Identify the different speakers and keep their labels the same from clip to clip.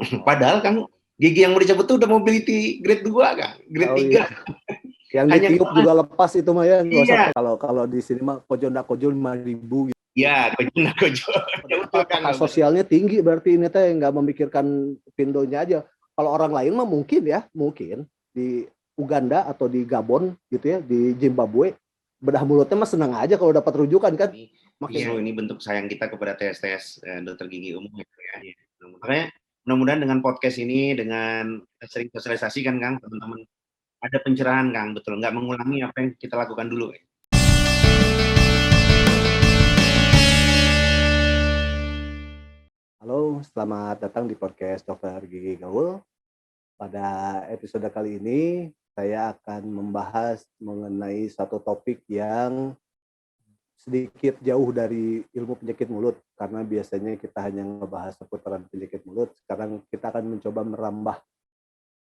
Speaker 1: Padahal kan gigi yang mau dicabut tuh udah mobility grade 2 kan, grade 3.
Speaker 2: Iya. Yang
Speaker 1: Hanya
Speaker 2: ditiup juga lepas itu mah ya, nggak usah
Speaker 1: iya.
Speaker 2: kalau di sini mah kojo ndak kojo 5.000 gitu.
Speaker 1: Ya, kojo. Ya betul kan.
Speaker 2: Peka sosialnya tinggi berarti ini teh nggak memikirkan Pindonya aja. Kalau orang lain mah mungkin di Uganda atau di Gabon gitu ya, di Zimbabwe bedah mulutnya mah senang aja kalau dapat rujukan kan.
Speaker 1: Iya, ini bentuk sayang kita kepada tes dokter gigi umum ya. Makanya mudah-mudahan dengan podcast ini, dengan sering sosialisasi kan Kang, teman-teman ada pencerahan Kang, betul, nggak mengulangi apa yang kita lakukan dulu.
Speaker 2: Halo, selamat datang di podcast Dokter Gigi Gaul. Pada episode kali ini, saya akan membahas mengenai satu topik yang sedikit jauh dari ilmu penyakit mulut, karena biasanya kita hanya ngebahas seputaran penyakit mulut. Sekarang kita akan mencoba merambah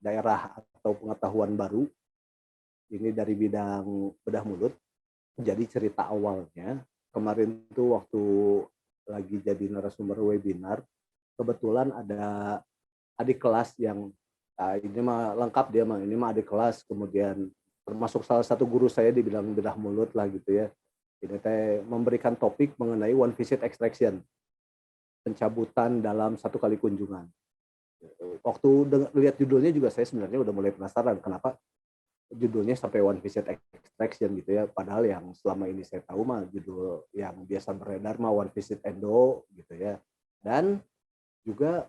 Speaker 2: daerah atau pengetahuan baru. Ini dari bidang bedah mulut. Jadi cerita awalnya, kemarin tuh waktu lagi jadi narasumber webinar, kebetulan ada adik kelas yang ini mah lengkap dia mah, ini mah adik kelas, kemudian termasuk salah satu guru saya di bidang bedah mulut lah gitu ya. Ini teh memberikan topik mengenai one visit extraction, pencabutan dalam satu kali kunjungan. Waktu lihat judulnya juga saya sebenarnya udah mulai penasaran kenapa judulnya sampai one visit extraction gitu ya. Padahal yang selama ini saya tahu mah judul yang biasa beredar mah one visit endo gitu ya. Dan juga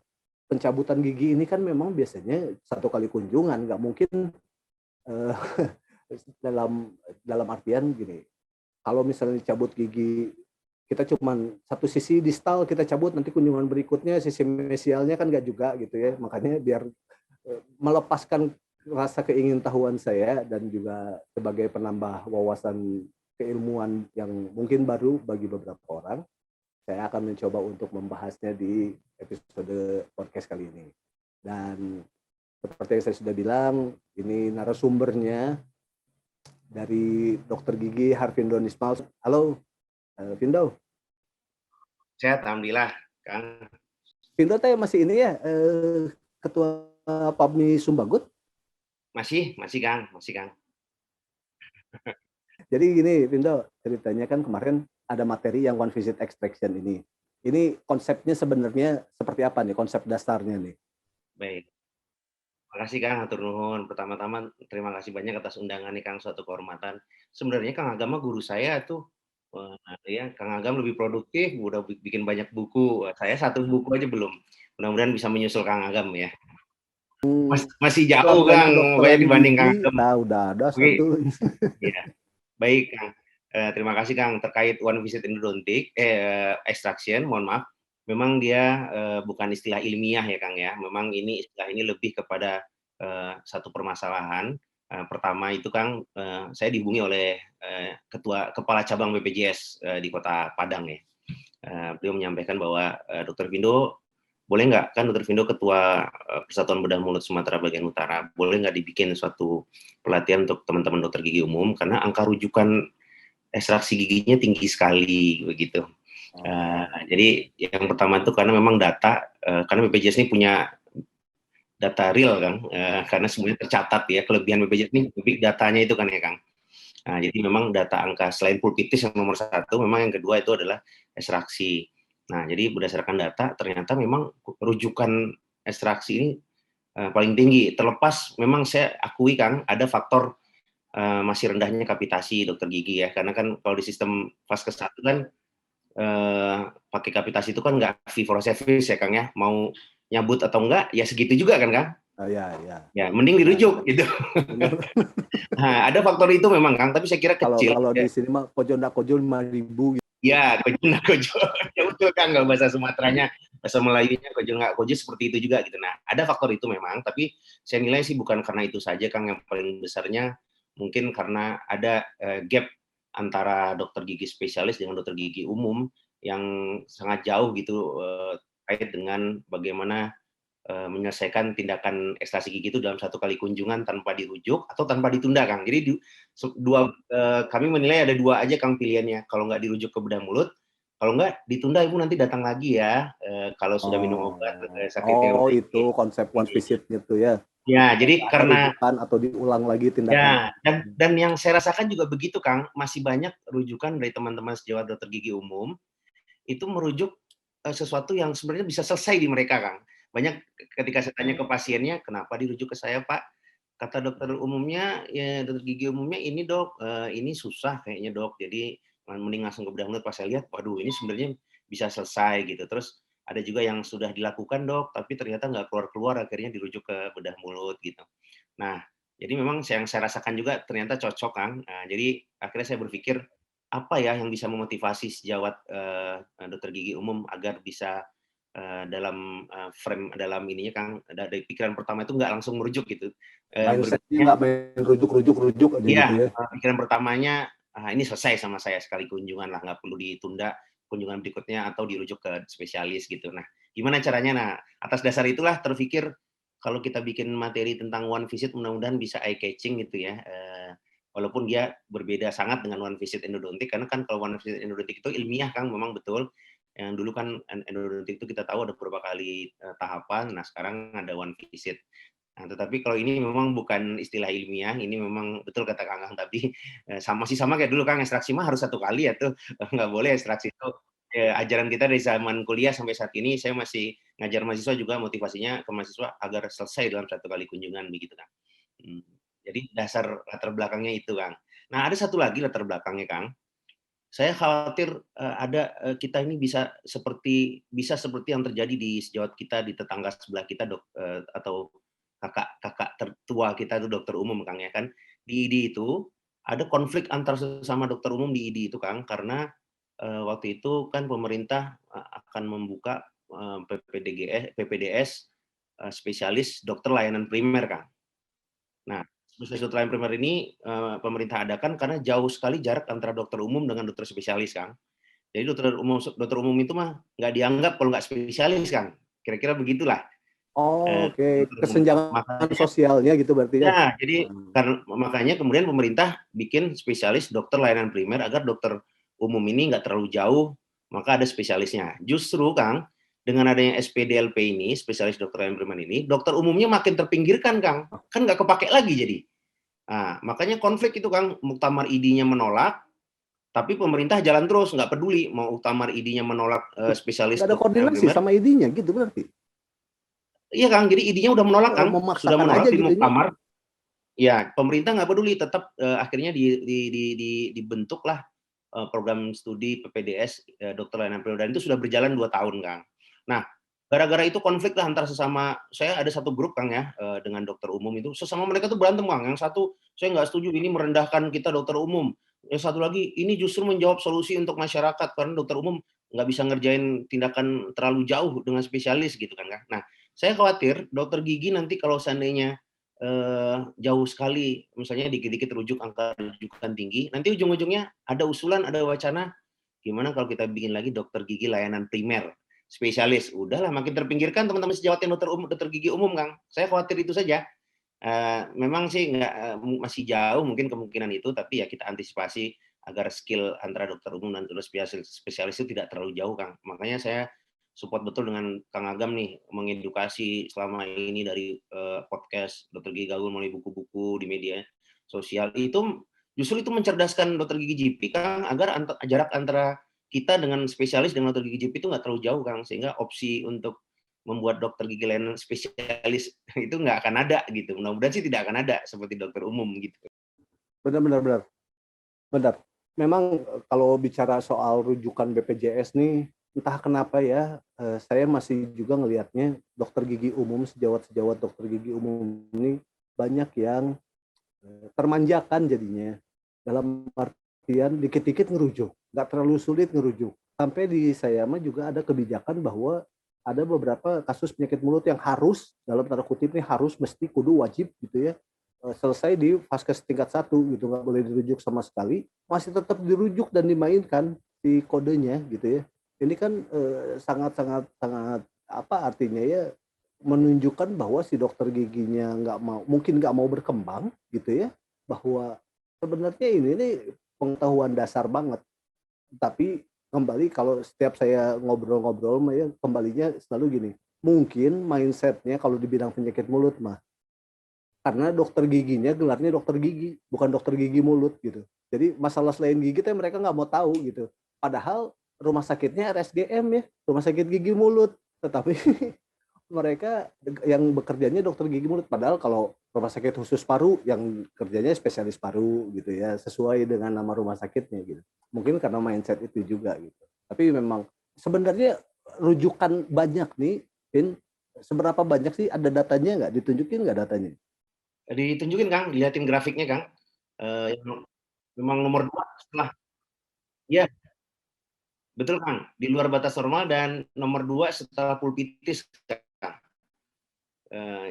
Speaker 2: pencabutan gigi ini kan memang biasanya satu kali kunjungan, nggak mungkin dalam artian gini. Kalau misalnya dicabut gigi kita cuman satu sisi distal kita cabut, nanti kunjungan berikutnya sisi mesialnya kan nggak juga gitu ya. Makanya biar melepaskan rasa keingintahuan saya dan juga sebagai penambah wawasan keilmuan yang mungkin baru bagi beberapa orang, saya akan mencoba untuk membahasnya di episode podcast kali ini. Dan seperti yang saya sudah bilang, ini narasumbernya dari Dokter Gigi Harvindo Nismal. Halo, Vindo.
Speaker 1: Sehat, alhamdulillah, Kang.
Speaker 2: Vindo teh masih ini ya, Ketua PABMI Sumbagut?
Speaker 1: Masih Kang.
Speaker 2: Jadi gini, Vindo, ceritanya kan kemarin ada materi yang one visit extraction ini. Ini konsepnya sebenarnya seperti apa nih, konsep dasarnya nih?
Speaker 1: Baik. Terima kasih Kang, hatur nuhun. Pertama-tama terima kasih banyak atas undangan nih Kang, suatu kehormatan. Sebenarnya Kang Agama guru saya tuh, ya Kang Agam lebih produktif, udah bikin banyak buku. Saya satu buku aja belum. Mudah-mudahan bisa menyusul Kang Agam ya. Masih jauh Kang, pokoknya dibanding Kang Agam.
Speaker 2: Nah, udah ada satu.
Speaker 1: Ya. Baik Kang, terima kasih Kang. Terkait one visit endodontic, extraction, mohon maaf. Memang dia bukan istilah ilmiah ya Kang ya. Memang ini istilah ini lebih kepada satu permasalahan. Pertama itu Kang, saya dihubungi oleh kepala cabang BPJS di Kota Padang ya. Beliau menyampaikan bahwa Dr. Vindo boleh nggak, kan Dr. Vindo ketua Persatuan Bedah Mulut Sumatera Bagian Utara, boleh nggak dibikin suatu pelatihan untuk teman-teman dokter gigi umum karena angka rujukan ekstraksi giginya tinggi sekali begitu. Jadi yang pertama itu karena memang data, karena BPJS ini punya data real Kang, karena semuanya tercatat ya, kelebihan BPJS ini big datanya itu kan ya Kang. Nah, jadi memang data angka selain pulpitis yang nomor satu, memang yang kedua itu adalah ekstraksi. Nah, jadi berdasarkan data ternyata memang rujukan ekstraksi ini paling tinggi. Terlepas memang saya akui Kang ada faktor masih rendahnya kapitasi dokter gigi ya, karena kan kalau di sistem Vaskes 1 kan pakai kapitasi itu kan nggak fee for service ya Kang ya, mau nyabut atau enggak ya segitu juga kan Kang. Ya, mending dirujuk gitu. Nah, ada faktor itu memang Kang, tapi saya kira kecil.
Speaker 2: Kalau di sini mah kojo ndak kojo 5.000 gitu.
Speaker 1: Ya, kojo. Ya betul Kang, kalau bahasa Sumateranya, bahasa Melayunya kojo nggak kojo seperti itu juga gitu. Nah, ada faktor itu memang, tapi saya nilai sih bukan karena itu saja Kang, yang paling besarnya mungkin karena ada gap antara dokter gigi spesialis dengan dokter gigi umum yang sangat jauh gitu terkait dengan bagaimana menyelesaikan tindakan ekstraksi gigi itu dalam satu kali kunjungan tanpa dirujuk atau tanpa ditunda Kang. Jadi kami menilai ada dua aja Kang pilihannya. Kalau nggak dirujuk ke bedah mulut, Kalau enggak ditunda Ibu nanti datang lagi ya, kalau sudah minum obat, sakitnya
Speaker 2: Oh itu
Speaker 1: membaik.
Speaker 2: konsep one visit gitu ya?
Speaker 1: Ya,
Speaker 2: Supaya
Speaker 1: jadi
Speaker 2: nggak ada
Speaker 1: karena
Speaker 2: rujukan atau diulang lagi tindakan.
Speaker 1: ya, dan yang saya rasakan juga begitu Kang, masih banyak rujukan dari teman-teman sejawat dokter gigi umum, itu merujuk, sesuatu yang sebenarnya bisa selesai di mereka Kang. Banyak ketika saya tanya ke pasiennya, "Kenapa dirujuk ke saya Pak?" Kata dokter umumnya, ya dokter gigi umumnya, "Ini Dok, ini susah kayaknya Dok, jadi mending langsung ke bedah mulut." Pas saya lihat, waduh ini sebenarnya bisa selesai gitu. Terus ada juga yang sudah dilakukan Dok, tapi ternyata nggak keluar-keluar, akhirnya dirujuk ke bedah mulut gitu. Nah, jadi memang yang saya rasakan juga ternyata cocok Kang, jadi akhirnya saya berpikir, apa ya yang bisa memotivasi sejawat, dokter gigi umum agar bisa, dalam, frame dalam ininya Kang, dari pikiran pertama itu nggak langsung merujuk gitu,
Speaker 2: Mindset-nya
Speaker 1: berpikirnya
Speaker 2: nggak main rujuk aja gitu
Speaker 1: iya,
Speaker 2: ya?
Speaker 1: pikiran pertamanya, ini selesai sama saya sekali kunjungan lah, nggak perlu ditunda kunjungan berikutnya atau dirujuk ke spesialis gitu. Nah, gimana caranya? Nah, atas dasar itulah terpikir kalau kita bikin materi tentang one visit mudah-mudahan bisa eye catching gitu ya, walaupun dia berbeda sangat dengan one visit endodontik karena kan kalau one visit endodontik itu ilmiah Kang, memang betul. Yang dulu kan endodontik itu kita tahu ada beberapa kali, tahapan, nah sekarang ada one visit. Nah, tetapi kalau ini memang bukan istilah ilmiah, ini memang betul kata Kakak tadi, masih sama kayak dulu Kang, ekstraksi mah harus 1 kali ya tuh, nggak boleh ekstraksi itu ajaran kita dari zaman kuliah sampai saat ini saya masih ngajar mahasiswa juga motivasinya ke mahasiswa agar selesai dalam 1 kali kunjungan begitu, Kang. Mhm. Jadi dasar latar belakangnya itu, Kang. Nah, ada satu lagi latar belakangnya, Kang. Saya khawatir, kita ini bisa seperti yang terjadi di sejawat kita di tetangga sebelah kita, atau kakak-kakak tertua kita itu dokter umum, Kang, ya kan. Di ID itu ada konflik antar sesama dokter umum di ID itu, Kang, karena, waktu itu kan pemerintah, akan membuka, PPDS, spesialis dokter layanan primer, Kang. Nah, spesialis dokter layanan primer ini, pemerintah adakan karena jauh sekali jarak antara dokter umum dengan dokter spesialis, Kang. Jadi dokter umum itu mah nggak dianggap kalau nggak spesialis, Kang. Kira-kira begitulah,
Speaker 2: Oke,
Speaker 1: dokter umum.
Speaker 2: kesenjangan
Speaker 1: Makanya
Speaker 2: sosialnya gitu berarti ya?
Speaker 1: ya, jadi makanya kemudian pemerintah bikin spesialis dokter layanan primer agar dokter umum ini nggak terlalu jauh, maka ada spesialisnya. Justru, Kang, dengan adanya SPDLP ini, spesialis dokter layanan primer ini, dokter umumnya makin terpinggirkan, Kang. Kan nggak kepakai lagi jadi. Nah, makanya konflik itu, Kang. Muktamar ID-nya menolak, tapi pemerintah jalan terus, nggak peduli mau muktamar ID-nya menolak, spesialis
Speaker 2: Nggak ada
Speaker 1: dokter layanan
Speaker 2: koordinasi
Speaker 1: primer.
Speaker 2: sama ID-nya gitu berarti?
Speaker 1: Iya, Kang, jadi ID-nya udah menolak, Kang, sudah
Speaker 2: Memaksakan
Speaker 1: menolak
Speaker 2: aja
Speaker 1: di
Speaker 2: gitu ya?
Speaker 1: muktamar. Ya, pemerintah nggak peduli, tetap, akhirnya dibentuklah, program studi PPDS, dokter layanan primer, dan itu sudah berjalan 2 tahun, Kang. Nah, gara-gara itu konflik lah antara sesama saya ada satu grup, Kang, ya, dengan dokter umum itu, sesama mereka tuh berantem, Kang. Yang satu, "Saya nggak setuju, ini merendahkan kita dokter umum." Yang satu lagi, "Ini justru menjawab solusi untuk masyarakat, karena dokter umum nggak bisa ngerjain tindakan terlalu jauh dengan spesialis," gitu kan, Kang. Nah, saya khawatir dokter gigi nanti kalau seandainya jauh sekali, misalnya dikit-dikit angka rujukan tinggi, nanti ujung-ujungnya ada usulan, ada wacana, gimana kalau kita bikin lagi dokter gigi layanan primer, spesialis. Udahlah makin terpinggirkan teman-teman sejawat yang dokter gigi umum, Kang. Saya khawatir itu saja. Memang sih nggak, masih jauh mungkin kemungkinan itu, tapi ya kita antisipasi agar skill antara dokter umum dan dokter spesialis itu tidak terlalu jauh, Kang. Makanya saya support betul dengan Kang Agam nih, mengedukasi selama ini dari, podcast Dokter Gigi Gaul melalui buku-buku di media sosial. Justru itu mencerdaskan dokter gigi GP, Kang, agar jarak antara kita dengan spesialis dengan dokter gigi GP itu nggak terlalu jauh, Kang. Sehingga opsi untuk membuat dokter gigi layanan spesialis itu nggak akan ada gitu. Mudah-mudahan sih tidak akan ada seperti dokter umum gitu.
Speaker 2: Benar benar benar. Benar. Memang, kalau bicara soal rujukan BPJS nih, entah kenapa ya, saya masih juga ngelihatnya dokter gigi umum, sejawat-sejawat dokter gigi umum ini banyak yang, termanjakan jadinya. Dalam artian dikit-dikit ngerujuk, nggak terlalu sulit ngerujuk. Sampai di saya mah juga ada kebijakan bahwa ada beberapa kasus penyakit mulut yang harus, dalam tanda kutip nih, harus, mesti, kudu, wajib gitu ya, selesai di vaskes tingkat 1 gitu, nggak boleh dirujuk sama sekali, masih tetap dirujuk dan dimainkan si kodenya gitu ya. Ini kan, sangat sangat sangat apa artinya ya, menunjukkan bahwa si dokter giginya mungkin nggak mau berkembang gitu ya, bahwa sebenarnya ini nih pengetahuan dasar banget, tapi kembali kalau setiap saya ngobrol-ngobrol mah ya kembalinya selalu gini, mungkin mindset-nya kalau di bidang penyakit mulut mah, karena dokter giginya gelarnya dokter gigi, bukan dokter gigi mulut gitu. Jadi masalah selain gigi teh mereka nggak mau tahu gitu. Padahal rumah sakitnya RSGM ya, rumah sakit gigi mulut, tetapi mereka yang bekerjanya dokter gigi mulut. Padahal kalau rumah sakit khusus paru yang kerjanya spesialis paru gitu ya, sesuai dengan nama rumah sakitnya gitu. Mungkin karena mindset itu juga gitu. Tapi memang sebenarnya rujukan banyak nih, Vin, seberapa banyak sih, ada datanya nggak? Ditunjukin nggak datanya?
Speaker 1: Ditunjukin Kang, dilihatin grafiknya Kang. Yang memang nomor 2 setelah ya, betul Kang, di luar batas normal dan nomor 2 setelah pulpitis Kang.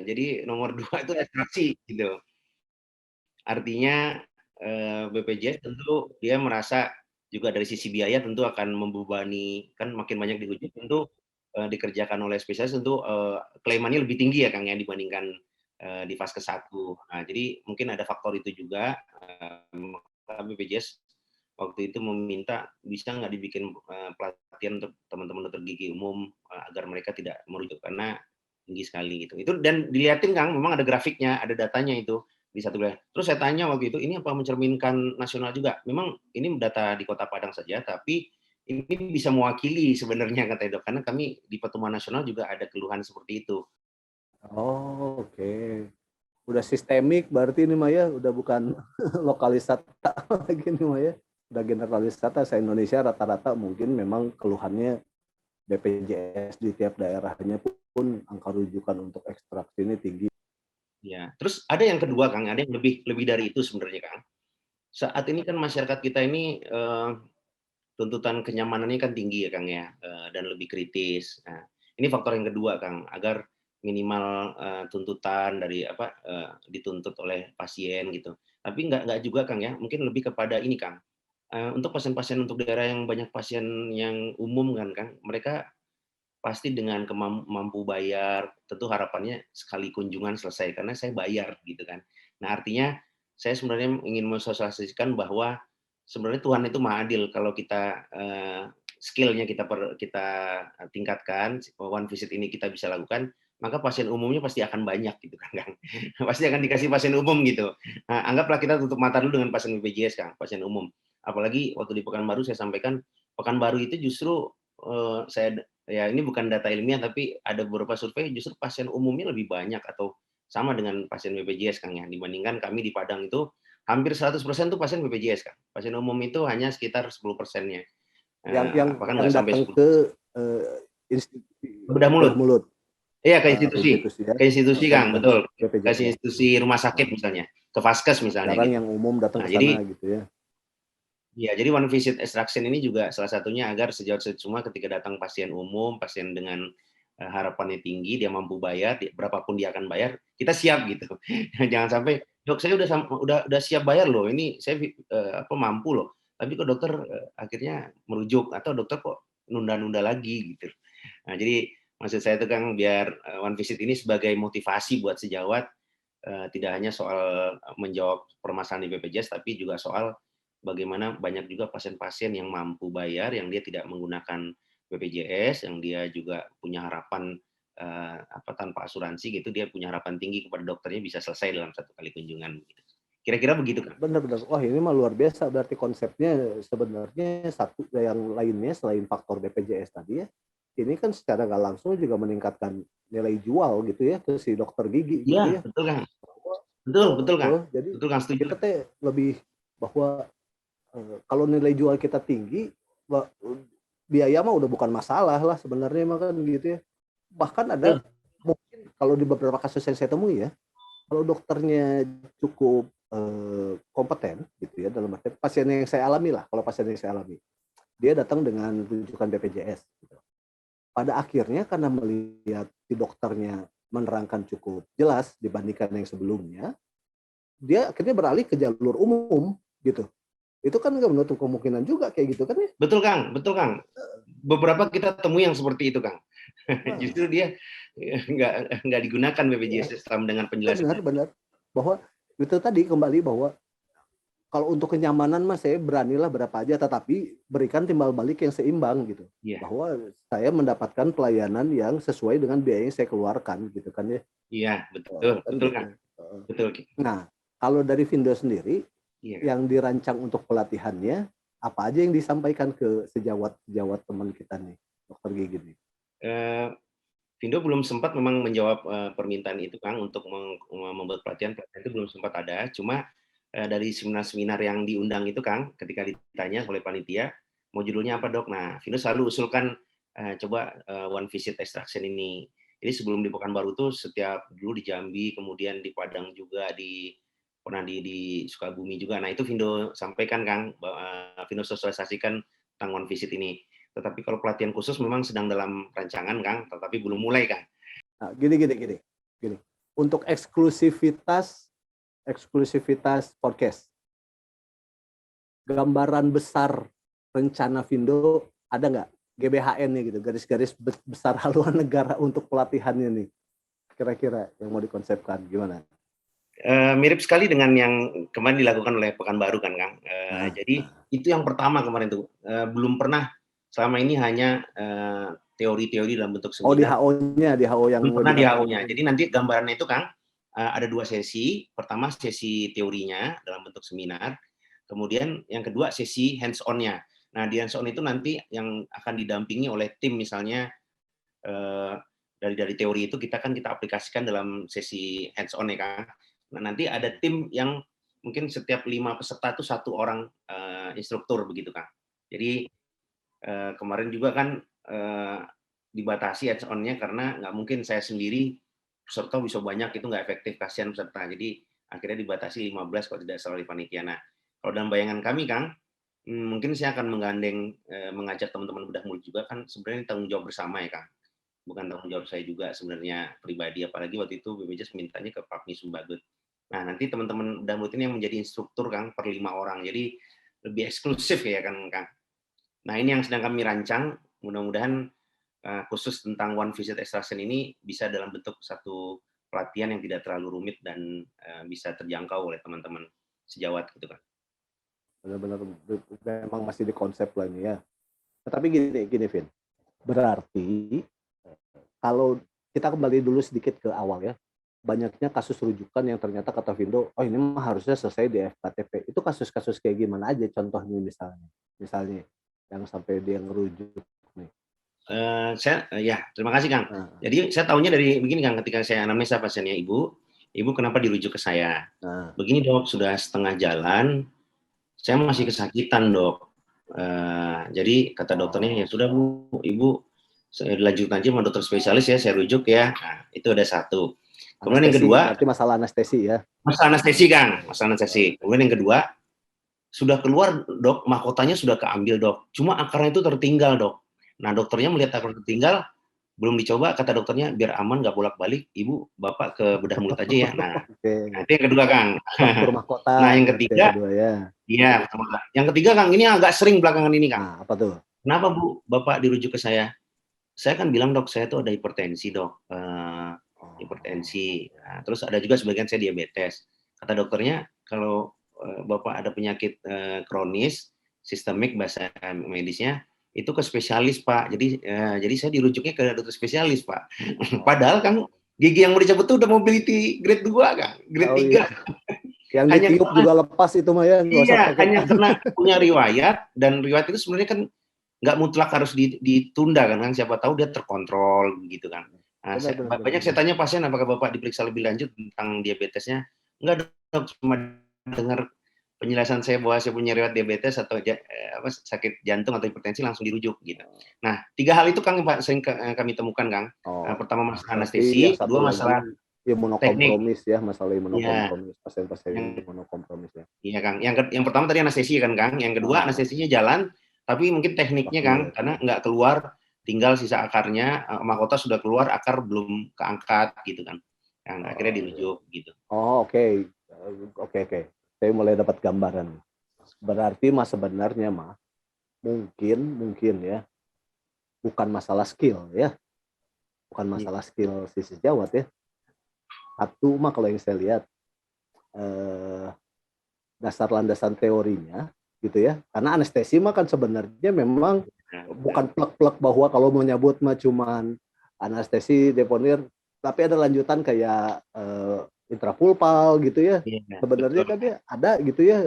Speaker 1: Jadi nomor 2 itu ekstraksi gitu. Artinya, BPJS tentu dia merasa juga dari sisi biaya tentu akan membebani, kan makin banyak dirujuk tentu, dikerjakan oleh spesialis tentu, klaimannya lebih tinggi ya Kang ya dibandingkan, di Vaskes 1. Nah jadi mungkin ada faktor itu juga, maka BPJS waktu itu meminta bisa nggak dibikin, pelatihan untuk teman-teman dokter gigi umum, agar mereka tidak merujuk karena tinggi sekali gitu. Itu dan dilihatin Kang memang ada grafiknya, ada datanya itu di satu wilayah. Terus saya tanya waktu itu, "Ini apa mencerminkan nasional juga?" Memang ini data di Kota Padang saja, tapi ini bisa mewakili sebenarnya kata Dok, karena kami di pertemuan nasional juga ada keluhan seperti itu.
Speaker 2: Oh, oke. Udah sistemik berarti ini mah ya, udah bukan lokalisata lagi nih mah ya. Udah generalisata se-Indonesia rata-rata mungkin memang keluhannya BPJS di tiap daerahnya pun angka rujukan untuk ekstraksi ini tinggi.
Speaker 1: Ya, terus ada yang kedua Kang, ada yang lebih lebih dari itu sebenarnya Kang. Saat ini kan masyarakat kita ini, tuntutan kenyamanannya kan tinggi ya Kang ya, dan lebih kritis. Nah, ini faktor yang kedua Kang, agar minimal, tuntutan dari apa, dituntut oleh pasien gitu. Tapi nggak juga Kang ya, mungkin lebih kepada ini Kang, untuk pasien-pasien untuk daerah yang banyak pasien yang umum kan Kang, mereka pasti dengan mampu bayar, tentu harapannya sekali kunjungan selesai, karena saya bayar gitu kan. Nah artinya, saya sebenarnya ingin mensosialisasikan bahwa sebenarnya Tuhan itu Maha Adil kalau kita, skill-nya kita tingkatkan, one visit ini kita bisa lakukan, maka pasien umumnya pasti akan banyak gitu kan Kang. Pasti akan dikasih pasien umum gitu. Nah, anggaplah kita tutup mata dulu dengan pasien BPJS Kang, pasien umum. Apalagi waktu di Pekanbaru saya sampaikan, Pekanbaru itu justru, saya ya ini bukan data ilmiah, tapi ada beberapa survei justru pasien umumnya lebih banyak atau sama dengan pasien BPJS Kang ya, dibandingkan kami di Padang itu hampir 100% tuh pasien BPJS Kang. Pasien umum itu hanya sekitar 10%-nya,
Speaker 2: Yang yang
Speaker 1: bahkan
Speaker 2: yang
Speaker 1: nggak sampai
Speaker 2: datang
Speaker 1: 10.
Speaker 2: ke institusi
Speaker 1: Bedah mulut.
Speaker 2: bedah mulut,
Speaker 1: Iya
Speaker 2: ke institusi ya,
Speaker 1: ke institusi
Speaker 2: bukan
Speaker 1: Kang,
Speaker 2: bukan
Speaker 1: betul. Ke
Speaker 2: BPJS.
Speaker 1: institusi rumah sakit
Speaker 2: Nah,
Speaker 1: misalnya, ke Vaskes misalnya
Speaker 2: jarang
Speaker 1: gitu.
Speaker 2: yang umum datang
Speaker 1: Nah
Speaker 2: ke sana
Speaker 1: jadi
Speaker 2: gitu ya.
Speaker 1: ya, jadi one visit extraction ini juga salah satunya agar sejauh semua ketika datang pasien umum, pasien dengan harapannya tinggi, dia mampu bayar, berapapun dia akan bayar, kita siap gitu. Jangan sampai, dok saya udah siap bayar loh, ini saya apa mampu loh, tapi kok dokter akhirnya merujuk atau dokter kok nunda-nunda lagi gitu. Nah jadi maksud saya itu kan biar one visit ini sebagai motivasi buat sejawat, tidak hanya soal menjawab permasalahan di BPJS, tapi juga soal bagaimana banyak juga pasien-pasien yang mampu bayar, yang dia tidak menggunakan BPJS, yang dia juga punya harapan apa tanpa asuransi gitu, dia punya harapan tinggi kepada dokternya bisa selesai dalam satu kali kunjungan. Gitu. Kira-kira begitu kan?
Speaker 2: Benar-benar. Wah ini mah luar biasa. Berarti konsepnya sebenarnya satu yang lainnya selain faktor BPJS tadi ya. Ini kan secara nggak langsung juga meningkatkan nilai jual gitu ya ke si dokter gigi
Speaker 1: Iya,
Speaker 2: gitu ya.
Speaker 1: betul kan? Betul, betul kan?
Speaker 2: Jadi
Speaker 1: Betul kan? Setuju.
Speaker 2: kita teh lebih bahwa kalau nilai jual kita tinggi, biaya mah udah bukan masalah lah sebenarnya mah kan gitu ya. Bahkan ada
Speaker 1: Betul.
Speaker 2: mungkin kalau di beberapa kasus yang saya temui ya, kalau dokternya cukup kompeten gitu ya, dalam arti pasien yang saya alami lah, kalau pasien yang saya alami, dia datang dengan rujukan BPJS gitu. Pada akhirnya karena melihat si dokternya menerangkan cukup jelas dibandingkan yang sebelumnya, dia akhirnya beralih ke jalur umum gitu. Itu kan nggak menutup kemungkinan juga kayak gitu kan ya.
Speaker 1: Betul Kang, betul Kang. Beberapa kita temui yang seperti itu Kang.
Speaker 2: Nah,
Speaker 1: Justru dia nggak digunakan
Speaker 2: iya,
Speaker 1: BPJS setelah mendengar penjelasan.
Speaker 2: benar-benar bahwa itu tadi kembali bahwa kalau untuk kenyamanan mah saya beranilah berapa aja, tetapi berikan timbal balik yang seimbang gitu.
Speaker 1: Iya,
Speaker 2: Bahwa saya mendapatkan pelayanan yang sesuai dengan biaya yang saya keluarkan gitu kan ya.
Speaker 1: iya, betul,
Speaker 2: Kan
Speaker 1: betul
Speaker 2: gitu.
Speaker 1: Kang, betul.
Speaker 2: Nah, kalau dari Vindo sendiri
Speaker 1: Iya Kang.
Speaker 2: yang dirancang untuk pelatihannya, apa aja yang disampaikan ke sejawat-sejawat teman kita nih, dokter gigi nih?
Speaker 1: Eh, Vindo belum sempat memang menjawab permintaan itu Kang untuk membuat pelatihan pelatihan itu belum sempat ada. Cuma dari seminar-seminar yang diundang itu Kang, ketika ditanya oleh panitia mau judulnya apa dok, nah Vindo selalu usulkan coba one visit extraction ini. Jadi sebelum di Pekanbaru tuh setiap dulu di Jambi, kemudian di Padang juga, pernah di Sukabumi juga. Nah itu Vindo sampaikan Kang, Vindo sosialisasikan tentang one visit ini. Tetapi kalau pelatihan khusus memang sedang dalam rancangan Kang, tetapi belum mulai Kang.
Speaker 2: Nah, gini. Untuk eksklusivitas podcast, gambaran besar rencana Vindo ada nggak? GBHN-nya gitu, garis-garis besar haluan negara untuk pelatihannya nih. Kira-kira yang mau dikonsepkan gimana?
Speaker 1: Mirip sekali dengan yang kemarin dilakukan oleh Pekanbaru kan Kang. Jadi
Speaker 2: Nah.
Speaker 1: itu yang pertama kemarin tuh. Belum pernah, selama ini hanya teori-teori dalam bentuk
Speaker 2: Oh, di
Speaker 1: seminar.
Speaker 2: HO-nya, di HO yang
Speaker 1: Belum pernah di
Speaker 2: webinar.
Speaker 1: HO-nya. Jadi nanti gambarannya itu Kang, ada 2 sesi. Pertama sesi teorinya dalam bentuk seminar, kemudian yang kedua sesi hands on-nya. Nah, di hands on itu nanti yang akan didampingi oleh tim, misalnya dari teori itu kita aplikasikan dalam sesi hands on ya Kang. Nah, nanti ada tim yang mungkin setiap 5 peserta itu 1 orang instruktur begitu Kang. Jadi kemarin juga kan dibatasi hands on-nya karena nggak mungkin saya sendiri peserta bisa banyak, itu nggak efektif, kasihan peserta. Jadi akhirnya dibatasi 15 kalau tidak salah di panitia. Nah, kalau dalam bayangan kami Kang, mungkin saya akan menggandeng mengajak teman-teman bedah mulut juga, kan sebenarnya tanggung jawab bersama ya Kang. Bukan tanggung jawab saya juga sebenarnya pribadi, apalagi waktu itu BPJS mintanya ke Papni Sumbagut. Nah, nanti teman-teman bedah mulut ini yang menjadi instruktur Kang per 5 orang. Jadi lebih eksklusif ya kan Kang. Nah, ini yang sedang kami rancang, mudah-mudahan khusus tentang one visit extraction ini bisa dalam bentuk satu pelatihan yang tidak terlalu rumit dan bisa terjangkau oleh teman-teman sejawat gitu kan.
Speaker 2: Benar-benar memang masih di konsep lah ini ya. Tapi gini Vin, berarti kalau kita kembali dulu sedikit ke awal ya, banyaknya kasus rujukan yang ternyata kata Vindo, oh ini mah harusnya selesai di FKTP. Itu kasus-kasus kayak gimana aja contohnya misalnya yang sampai dia ngerujuk nih.
Speaker 1: Ya, terima kasih Kang.
Speaker 2: Nah,
Speaker 1: Jadi saya tahunya dari begini Kang, ketika saya anamnesa pasiennya ibu kenapa dirujuk ke saya?
Speaker 2: nah,
Speaker 1: Begini dok, sudah setengah jalan, saya masih
Speaker 2: nah.
Speaker 1: kesakitan dok. Jadi kata dokternya, ya sudah bu, ibu saya lanjutkan aja sama dokter spesialis ya, saya rujuk ya. Nah, itu ada satu. Kemudian yang
Speaker 2: Anestesi,
Speaker 1: kedua,
Speaker 2: berarti masalah anestesi ya.
Speaker 1: masalah anestesi Kang, masalah anestesi. Kemudian yang kedua, sudah keluar dok, mahkotanya sudah keambil dok, cuma akarnya itu tertinggal dok. Nah dokternya melihat akar tertinggal, belum dicoba, kata dokternya biar aman nggak bolak-balik, ibu bapak ke bedah mulut aja ya. Nah,
Speaker 2: Oke,
Speaker 1: itu yang kedua Kang.
Speaker 2: faktur mahkota
Speaker 1: Nah yang
Speaker 2: berarti yang
Speaker 1: ketiga,
Speaker 2: kedua ya.
Speaker 1: iya, yang ketiga Kang, ini agak sering belakangan ini Kang.
Speaker 2: Nah, apa tuh?
Speaker 1: Kenapa bu bapak dirujuk ke saya? Saya kan bilang dok, saya tuh ada hipertensi dok,
Speaker 2: Oh,
Speaker 1: hipertensi. Nah, terus ada juga sebagian saya diabetes. Kata dokternya, kalau bapak ada penyakit kronis, sistemik bahasa medisnya, itu ke spesialis pak. Jadi saya dirujuknya ke dokter spesialis pak. Padahal kan
Speaker 2: oh,
Speaker 1: gigi yang mau dicabut tuh udah mobility grade 2 kan, grade
Speaker 2: oh
Speaker 1: 3.
Speaker 2: iya. Yang
Speaker 1: Hanya
Speaker 2: ditiup juga lepas itu mah ya, nggak usah
Speaker 1: iya,
Speaker 2: pakai
Speaker 1: hanya
Speaker 2: tali.
Speaker 1: karena punya riwayat, dan riwayat itu sebenarnya kan nggak mutlak harus ditunda kan, siapa tahu dia terkontrol gitu kan. Nah, banyak saya
Speaker 2: Benar.
Speaker 1: tanya pasien, apakah bapak diperiksa lebih lanjut tentang diabetesnya? Enggak dok, cuma dengar penjelasan saya bahwa saya punya riwayat diabetes atau sakit jantung atau hipertensi langsung dirujuk gitu. Nah, 3 hal itu Kang Pak sering kami temukan Kang.
Speaker 2: Oh,
Speaker 1: Pertama masalah
Speaker 2: berarti yang
Speaker 1: anestesi,
Speaker 2: satu
Speaker 1: kedua masalah
Speaker 2: lagi
Speaker 1: teknik.
Speaker 2: imunokompromis ya, masalah
Speaker 1: Ya,
Speaker 2: imunokompromis, pasien-pasien
Speaker 1: yang
Speaker 2: imunokompromis ya.
Speaker 1: iya Kang, yang pertama tadi anestesi kan Kang, yang kedua
Speaker 2: Ah,
Speaker 1: anestesinya jalan, tapi mungkin tekniknya Kang,
Speaker 2: teknik.
Speaker 1: karena nggak keluar, tinggal sisa akarnya, mahkota sudah keluar, akar belum keangkat gitu kan. Yang akhirnya
Speaker 2: Oh, iya.
Speaker 1: dirujuk gitu.
Speaker 2: Oh, oke. Oke. Saya mulai dapat gambaran. Berarti mah sebenarnya mah mungkin ya, bukan masalah skill ya, bukan
Speaker 1: Iya,
Speaker 2: masalah skill si sejawat ya. Satu mah kalau yang saya lihat, eh, dasar landasan teorinya gitu ya. Karena anestesi mah kan sebenarnya memang bukan plek-plek bahwa kalau mau nyebut mah cuman anestesi deponir, tapi ada lanjutan kayak intrapulpal gitu ya.
Speaker 1: Iya,
Speaker 2: Sebenarnya
Speaker 1: betul.
Speaker 2: kan dia ada gitu ya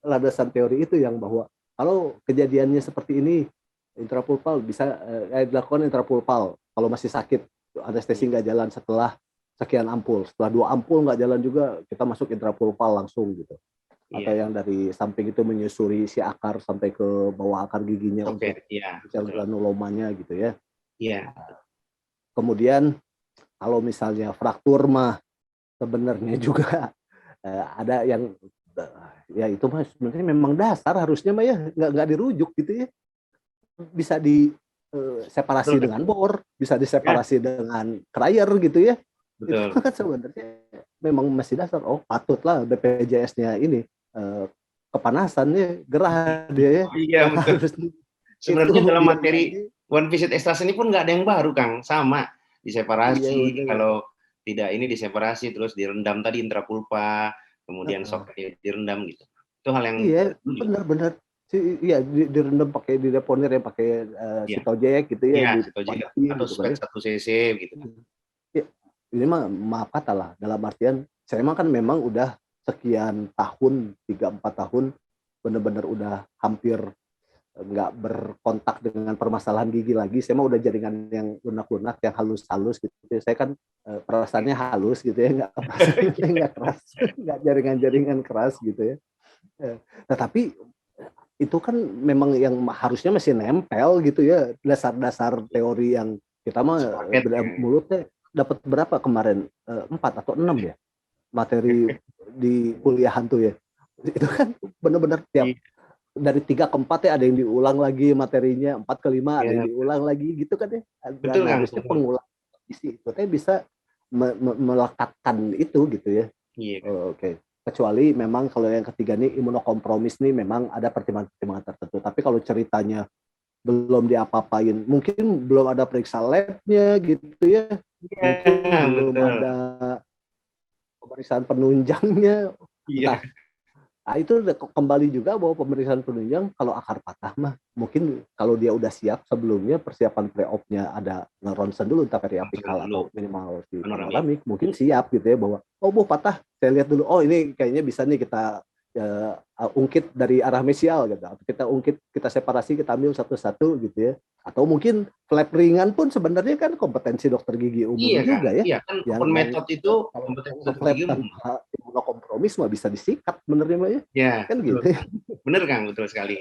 Speaker 2: landasan teori itu yang bahwa kalau kejadiannya seperti ini intrapulpal bisa dilakukan intrapulpal kalau masih sakit anestesi nggak jalan setelah sekian ampul, setelah 2 ampul nggak jalan juga kita masuk intrapulpal langsung gitu, atau
Speaker 1: Iya,
Speaker 2: yang dari samping itu menyusuri si akar sampai ke bawah akar giginya
Speaker 1: oke,
Speaker 2: untuk
Speaker 1: iya,
Speaker 2: sel
Speaker 1: betul.
Speaker 2: granulomanya gitu ya.
Speaker 1: Iya,
Speaker 2: Kemudian kalau misalnya fraktur mah sebenarnya juga ada yang ya itu mah sebenarnya memang dasar harusnya mah ya nggak dirujuk gitu ya, bisa di
Speaker 1: betul
Speaker 2: separasi
Speaker 1: kan?
Speaker 2: dengan bor, bisa
Speaker 1: Ya,
Speaker 2: diseparasi dengan cryer gitu ya. Itu
Speaker 1: betul.
Speaker 2: kan sebenarnya memang masih dasar. Oh, patutlah BPJS-nya ini kepanasan ya, gerah dia ya.
Speaker 1: Iya, betul.
Speaker 2: Harus itu
Speaker 1: Sebenarnya dalam materi
Speaker 2: biayanya.
Speaker 1: One Visit Extraction ini pun nggak ada yang baru, Kang. Sama,
Speaker 2: Iya
Speaker 1: diseparasi,
Speaker 2: benar.
Speaker 1: kalau tidak ini diseparasi, terus direndam tadi intrapulpa, kemudian
Speaker 2: Heeh.
Speaker 1: soket direndam gitu. Itu hal yang
Speaker 2: Iya,
Speaker 1: dulu juga.
Speaker 2: benar-benar. Iya direndam pakai di deponir ya pakai
Speaker 1: Iya,
Speaker 2: Sitojek gitu ya
Speaker 1: iya, Sitojet
Speaker 2: dipanasin
Speaker 1: atau
Speaker 2: gitu kan
Speaker 1: spek
Speaker 2: ya.
Speaker 1: 1 cc gitu kan.
Speaker 2: Ya, ini mah maaf kata lah dalam artian saya mah kan memang udah sekian tahun 3-4 tahun benar-benar udah hampir nggak berkontak dengan permasalahan gigi lagi. Saya mah udah jaringan yang lunak-lunak, yang halus-halus gitu. Saya kan perasaannya halus gitu ya, nggak perasaannya nggak keras, nggak jaringan-jaringan keras gitu ya. Tetapi itu kan memang yang harusnya masih nempel gitu ya, dasar-dasar teori yang kita mah
Speaker 1: Sepaket ya.
Speaker 2: mulutnya dapat berapa kemarin? 4 atau 6 ya materi di kuliahan tuh ya. Itu kan benar-benar tiap
Speaker 1: Iya,
Speaker 2: dari 3 ke 4 ya ada yang diulang lagi materinya, 4 ke 5 ada yang
Speaker 1: iya,
Speaker 2: diulang lagi gitu kan ya. Dan
Speaker 1: betul, Kang,
Speaker 2: harusnya
Speaker 1: betul.
Speaker 2: pengulang isi itu teh bisa melekatkan itu gitu ya.
Speaker 1: Iya, Kang.
Speaker 2: Oh, oke. Kecuali memang kalau yang ketiga nih imunokompromis nih memang ada pertimbangan-pertimbangan tertentu. Tapi kalau ceritanya belum diapa-apain, mungkin belum ada periksa labnya gitu ya, mungkin
Speaker 1: Iya,
Speaker 2: belum
Speaker 1: betul.
Speaker 2: ada pemeriksaan penunjangnya,
Speaker 1: Iya,
Speaker 2: entah. Nah, itu kembali juga bahwa pemeriksaan penunjang kalau akar patah mah mungkin kalau dia udah siap sebelumnya persiapan pre-op-nya ada ngeronsen dulu entah
Speaker 1: langsung
Speaker 2: periapikal
Speaker 1: dulu
Speaker 2: atau minimal si
Speaker 1: panoramik.
Speaker 2: panoramik mungkin siap gitu ya bahwa oh bu patah saya lihat dulu oh ini kayaknya bisa nih kita ungkit dari arah mesial gitu atau kita ungkit kita separasi kita ambil satu-satu gitu ya atau mungkin flap ringan pun sebenarnya kan kompetensi dokter gigi umum
Speaker 1: Iya, Kang.
Speaker 2: juga ya
Speaker 1: Iya, kan
Speaker 2: yang
Speaker 1: open method itu
Speaker 2: kalau
Speaker 1: kompetensi dokter
Speaker 2: ngeflap
Speaker 1: gigi umum.
Speaker 2: tanpa imunokompromis mah bisa disikat benernya mah ya
Speaker 1: Ya,
Speaker 2: kan
Speaker 1: betul,
Speaker 2: gitu ya.
Speaker 1: Kang. Bener, Kang, betul sekali.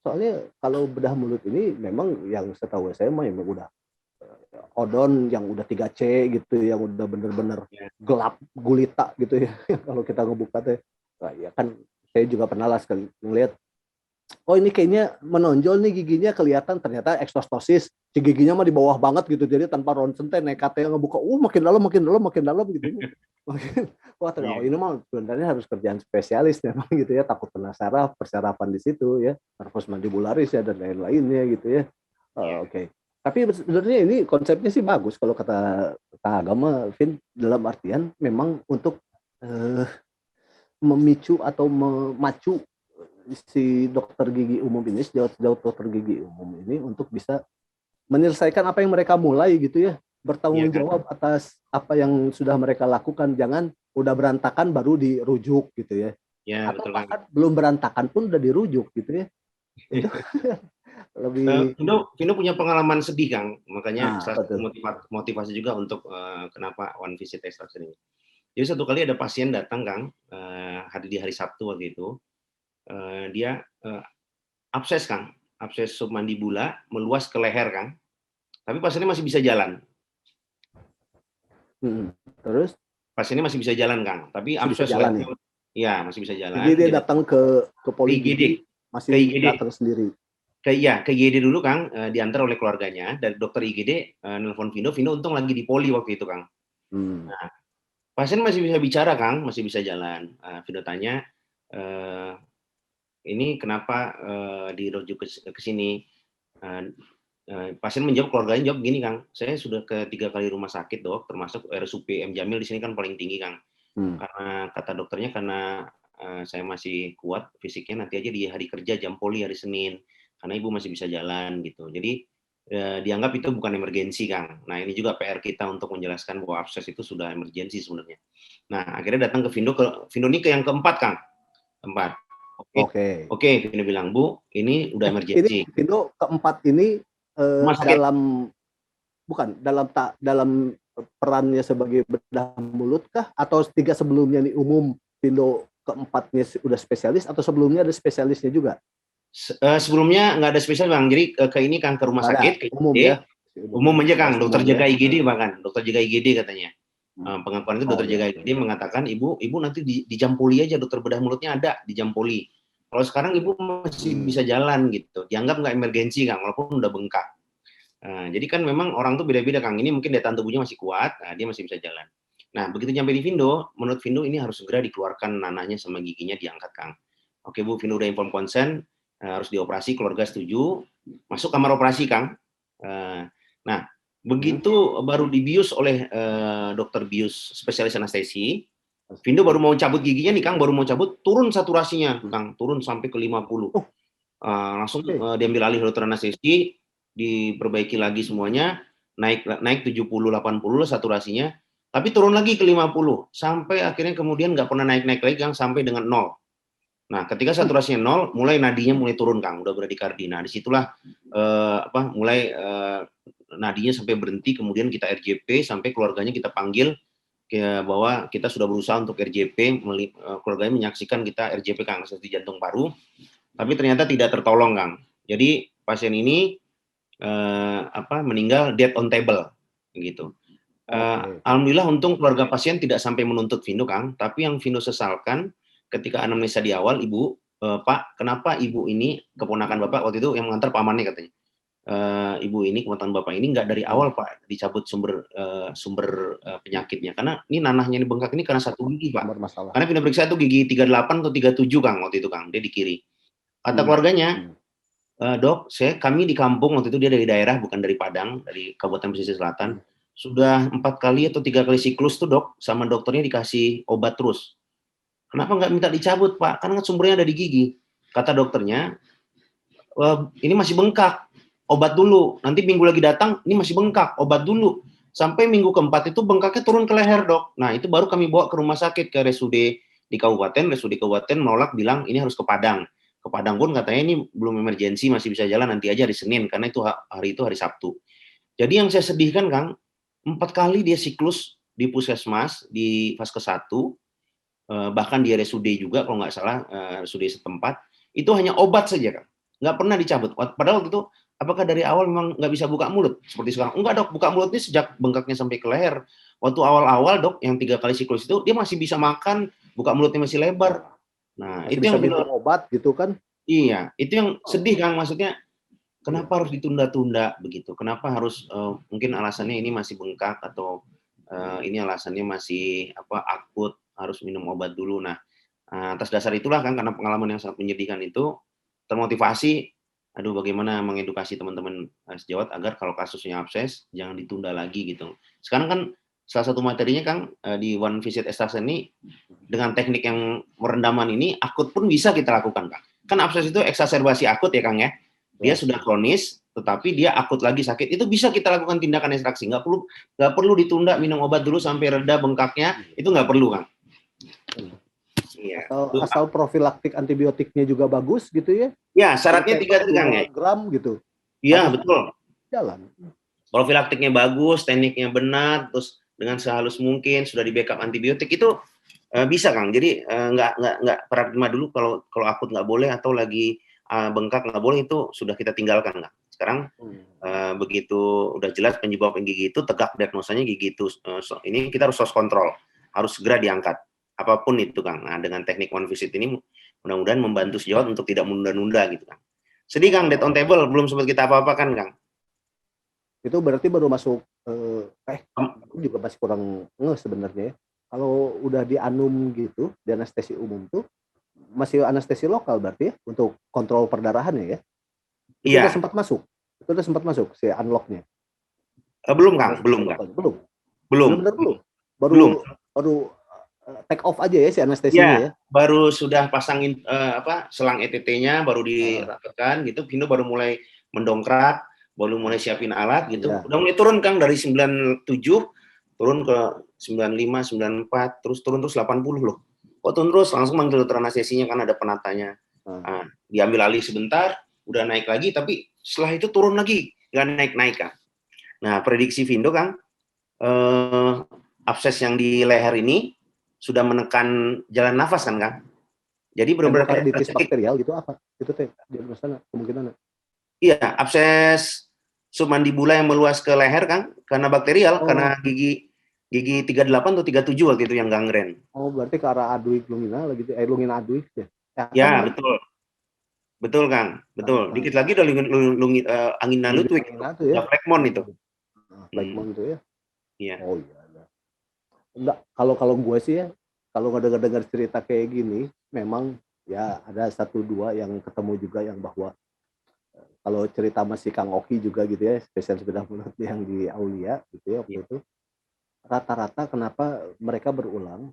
Speaker 2: Soalnya kalau bedah mulut ini memang yang setahu saya mah memang udah odon yang udah 3C gitu, yang udah bener-bener
Speaker 1: Ya,
Speaker 2: gelap gulita gitu ya. Kalau kita ngebuka teh, nah, ya kan saya juga pernah lah sekali ngeliat, oh ini kayaknya menonjol nih giginya kelihatan ternyata eksostosis, si giginya mah di bawah banget gitu, jadi tanpa ronsen teh nekatnya ngebuka, makin dalam, makin dalam, makin dalam gitu. Makin, wah ternyata oh,
Speaker 1: iya,
Speaker 2: ini mah sebenarnya harus kerjaan spesialis memang gitu ya, takut kena saraf, persarapan di situ ya, nervus mandibularis ya dan lain-lainnya gitu ya.
Speaker 1: iya.
Speaker 2: Oke. Tapi sebenarnya ini konsepnya sih bagus kalau kata agama, Vin, dalam artian memang untuk eh, memicu atau memacu si dokter gigi umum ini, sejauh dokter gigi umum ini untuk bisa menyelesaikan apa yang mereka mulai gitu ya,
Speaker 1: Iya,
Speaker 2: bertanggung
Speaker 1: Kang.
Speaker 2: jawab atas apa yang sudah mereka lakukan, jangan udah berantakan baru dirujuk gitu ya,
Speaker 1: Ya,
Speaker 2: atau
Speaker 1: betul, Kang.
Speaker 2: bahkan belum berantakan pun udah dirujuk gitu ya, itu lebih.
Speaker 1: Vino punya pengalaman sedih, Kang. Makanya
Speaker 2: Nah
Speaker 1: salah satu
Speaker 2: betul.
Speaker 1: motivasi juga untuk kenapa One Visit Extraction ini. Jadi satu kali ada pasien datang, Kang, di hari Sabtu waktu itu. Dia abses, Kang, abses submandibula meluas ke leher, Kang. Tapi pasiennya masih bisa jalan.
Speaker 2: Terus
Speaker 1: Pasiennya masih bisa jalan, Kang. Tapi
Speaker 2: masih bisa
Speaker 1: abses
Speaker 2: jalan ya,
Speaker 1: leher, ya masih bisa
Speaker 2: jadi
Speaker 1: jalan.
Speaker 2: dia
Speaker 1: Dia
Speaker 2: datang ke
Speaker 1: ke
Speaker 2: poli
Speaker 1: IGD,
Speaker 2: gigi
Speaker 1: ke
Speaker 2: masih
Speaker 1: IGD,
Speaker 2: datang sendiri.
Speaker 1: ke IGD dulu, Kang. Diantar oleh keluarganya dari dokter IGD, nelfon Vino. Vino untung lagi di poli waktu itu, Kang.
Speaker 2: Hmm.
Speaker 1: Nah, pasien masih bisa bicara, Kang, masih bisa jalan. Vino tanya, eh, ini kenapa dirujuk ke sini? Pasien menjawab, keluarganya jawab gini, Kang, saya sudah ke 3 kali rumah sakit, Dok, termasuk RSUP M Jamil di sini kan paling tinggi, Kang.
Speaker 2: Hmm.
Speaker 1: Karena kata dokternya karena saya masih kuat fisiknya, nanti aja di hari kerja jam poli hari Senin, karena ibu masih bisa jalan gitu. Jadi dianggap itu bukan emergensi, Kang. Nah, ini juga PR kita untuk menjelaskan bahwa abses itu sudah emergensi sebenarnya. Nah, akhirnya datang ke Vindo ini ke yang keempat, Kang. Keempat. Oke.
Speaker 2: Oke.
Speaker 1: Oke, Vindo bilang, "Bu, ini udah
Speaker 2: Ini
Speaker 1: emergensi."
Speaker 2: Vindo keempat ini
Speaker 1: Rumah sakit.
Speaker 2: dalam bukan dalam perannya sebagai bedah mulut kah atau 3 sebelumnya nih umum Vindo keempatnya udah spesialis atau sebelumnya ada spesialisnya juga?
Speaker 1: Sebelumnya nggak ada spesial, Bang. Jadi ke ini, Kang, ke rumah
Speaker 2: Nggak ada,
Speaker 1: sakit, ke
Speaker 2: umum
Speaker 1: IGD,
Speaker 2: ya?
Speaker 1: umum aja, Kang,
Speaker 2: Bahas
Speaker 1: dokter
Speaker 2: umum ya?
Speaker 1: jaga IGD bahkan, dokter jaga IGD katanya. Pengakuan itu
Speaker 2: Oh
Speaker 1: dokter
Speaker 2: ya,
Speaker 1: jaga
Speaker 2: oke.
Speaker 1: IGD mengatakan, "Ibu nanti di jam poli aja, dokter bedah mulutnya ada di jam poli. Kalau sekarang ibu masih bisa jalan," gitu. Dianggap nggak emergensi, Kang, walaupun udah bengkak. Jadi kan memang orang tuh beda-beda, Kang. Ini mungkin daya tahan tubuhnya masih kuat, dia masih bisa jalan. Nah, begitu nyampe di Vindo, menurut Vindo ini harus segera dikeluarkan nanahnya sama giginya diangkat, Kang. Oke, Bu, Vindo udah inform konsen, harus dioperasi, keluarga setuju, masuk kamar operasi, Kang. Nah, begitu baru dibius oleh dokter bius spesialis anestesi, Vindo baru mau cabut giginya nih, Kang, baru mau cabut, turun saturasinya, Kang, turun sampai ke 50.
Speaker 2: Oh,
Speaker 1: Langsung
Speaker 2: oke.
Speaker 1: diambil alih dokter anestesi, diperbaiki lagi semuanya, naik 70-80 saturasinya, tapi turun lagi ke 50, sampai akhirnya kemudian nggak pernah naik-naik lagi, Kang, sampai dengan 0. Nah, ketika saturasinya 0, mulai nadinya mulai turun, Kang, udah bradikardi. Nah, disitulah mulai nadinya sampai berhenti, kemudian kita RJP, sampai keluarganya kita panggil bahwa kita sudah berusaha untuk RJP, keluarganya menyaksikan kita RJP, Kang, anestesi jantung paru, tapi ternyata tidak tertolong, Kang. Jadi pasien ini meninggal dead on table, gitu. Alhamdulillah untung keluarga pasien tidak sampai menuntut Vindo, Kang, tapi yang Vindo sesalkan ketika anamnesa di awal, Ibu, Pak, kenapa Ibu ini, keponakan Bapak waktu itu yang mengantar pamannya katanya, Ibu ini, keponakan Bapak ini nggak dari awal, Pak, dicabut sumber penyakitnya, karena ini nanahnya ini bengkak ini karena satu gigi, Pak.
Speaker 2: Bermasalah.
Speaker 1: Karena Vindo periksa itu gigi 38 atau 37, Kang, waktu itu, Kang, dia di kiri. Kata keluarganya, "Dok, kami di kampung," waktu itu dia dari daerah, bukan dari Padang, dari Kabupaten Pesisir Selatan, "sudah 4 kali atau 3 kali siklus tuh, Dok, sama dokternya dikasih obat terus. Kenapa nggak minta dicabut, Pak? Kan sumbernya ada di gigi." Kata dokternya, "Ini masih bengkak, obat dulu. Nanti minggu lagi datang, ini masih bengkak, obat dulu." Sampai minggu keempat itu bengkaknya turun ke leher, Dok. Nah, itu baru kami bawa ke rumah sakit, ke RSUD di kabupaten. RSUD kabupaten menolak, bilang ini harus ke Padang. Ke Padang pun katanya ini belum emergensi, masih bisa jalan, nanti aja hari Senin, karena itu hari itu hari Sabtu. Jadi yang saya sedihkan, Kang, 4 kali dia siklus di puskesmas, di Vaskes 1, bahkan di RSUD juga kalau nggak salah, RSUD setempat, itu hanya obat saja, Kang. Nggak pernah dicabut. Padahal waktu itu, apakah dari awal memang nggak bisa buka mulut? Seperti sekarang. Enggak, Dok, buka mulutnya sejak bengkaknya sampai ke leher. Waktu awal-awal, Dok, yang 3 kali siklus itu, dia masih bisa makan, buka mulutnya masih lebar. Nah,
Speaker 2: Masih
Speaker 1: itu
Speaker 2: bisa
Speaker 1: yang
Speaker 2: minum obat gitu kan?
Speaker 1: iya, itu yang sedih, Kang, maksudnya kenapa harus ditunda-tunda begitu? Kenapa harus mungkin alasannya ini masih bengkak atau ini alasannya masih akut, harus minum obat dulu. Nah, atas dasar itulah, kan, karena pengalaman yang sangat menyedihkan itu, termotivasi, aduh bagaimana mengedukasi teman-teman sejawat agar kalau kasusnya abses jangan ditunda lagi gitu. Sekarang kan salah satu materinya, Kang, di One Visit Extraction ini dengan teknik yang merendaman ini akut pun bisa kita lakukan, Kang. Kan abses itu eksaserbasi akut ya, Kang, ya. Dia sudah kronis, tetapi dia akut lagi sakit. Itu bisa kita lakukan tindakan ekstraksi. Nggak perlu ditunda minum obat dulu sampai reda bengkaknya. Itu nggak perlu, Kang. Iya.
Speaker 2: Asal profilaktik antibiotiknya juga bagus gitu ya.
Speaker 1: Ya, syaratnya 3
Speaker 2: Paper
Speaker 1: tuh, Kang, ya.
Speaker 2: 2 gram gitu.
Speaker 1: Iya,
Speaker 2: Harus
Speaker 1: betul.
Speaker 2: jalan.
Speaker 1: Profilaktiknya bagus, tekniknya benar, terus dengan sehalus mungkin sudah di backup antibiotik itu bisa, Kang. Jadi nggak paradigma dulu kalau akut nggak boleh atau lagi bengkak nggak boleh, itu sudah kita tinggalkan, Kang. Sekarang begitu udah jelas penyebab gigi itu, tegak diagnosanya gigi itu ini kita harus source control, harus segera diangkat apapun itu, Kang. Nah, dengan teknik One Visit ini mudah-mudahan membantu sejawat untuk tidak menunda-nunda gitu, Kang. Sedih, Kang, dead on table belum sempat kita apa-apakan, Kang.
Speaker 2: Itu berarti baru masuk juga masih kurang sebenarnya ya. Kalau udah di anum gitu, di anestesi umum tuh masih anestesi lokal berarti ya untuk kontrol perdarahannya ya. Itu udah
Speaker 1: Iya.
Speaker 2: sempat masuk. Itu udah sempat masuk si unlocknya.
Speaker 1: Belum, Kang, belum, Kang.
Speaker 2: Belum.
Speaker 1: Belum.
Speaker 2: Benar-benar belum. Baru
Speaker 1: Belum.
Speaker 2: baru take off aja ya si anestesinya
Speaker 1: Ya,
Speaker 2: ya?
Speaker 1: baru sudah pasangin selang ETT-nya baru
Speaker 2: Heeh.
Speaker 1: dirapetkan gitu, Vino baru mulai mendongkrak, baru mulai siapin alat gitu.
Speaker 2: Iya.
Speaker 1: Udah mulai turun Kang dari 97 turun ke 95, 94, terus turun terus 80 loh. Kok turun terus langsung manggil dokter anestesinya kan ada penatanya.
Speaker 2: Heeh.
Speaker 1: Nah, diambil alih sebentar, udah naik lagi tapi setelah itu turun lagi, nggak naik-naik Kang. Nah, prediksi Vindo Kang, abses yang di leher ini sudah menekan jalan nafas kan Kang. Jadi benar-benar kayak
Speaker 2: Endokarditis
Speaker 1: tercekik.
Speaker 2: bakterial gitu apa? Itu teh diagnosana kemungkinan.
Speaker 1: Iya, abses submandibula yang meluas ke leher Kang, karena bakterial,
Speaker 2: Oh,
Speaker 1: karena gigi gigi 38 atau 37 waktu itu yang gangren.
Speaker 2: oh berarti ke arah aduik lumina lagi gitu. Lumina aduik ya. Ya apa
Speaker 1: Ya,
Speaker 2: namanya?
Speaker 1: betul. Betul Kang, betul.
Speaker 2: Heeh.
Speaker 1: Dikit lagi udah angina Ludwig itu,
Speaker 2: Lumina tuh ya.
Speaker 1: udah Blackmon itu.
Speaker 2: Heeh.
Speaker 1: Hmm,
Speaker 2: Blackmon tuh ya.
Speaker 1: iya.
Speaker 2: Oh iya. Enggak, kalau kalau gue sih ya, kalau nggak dengar cerita kayak gini, memang ya ada satu dua yang ketemu juga yang bahwa kalau cerita masih Kang Oki juga gitu ya, spesialis bedah mulut yang di Aulia gitu ya
Speaker 1: Iya.
Speaker 2: waktu itu, rata-rata kenapa mereka berulang,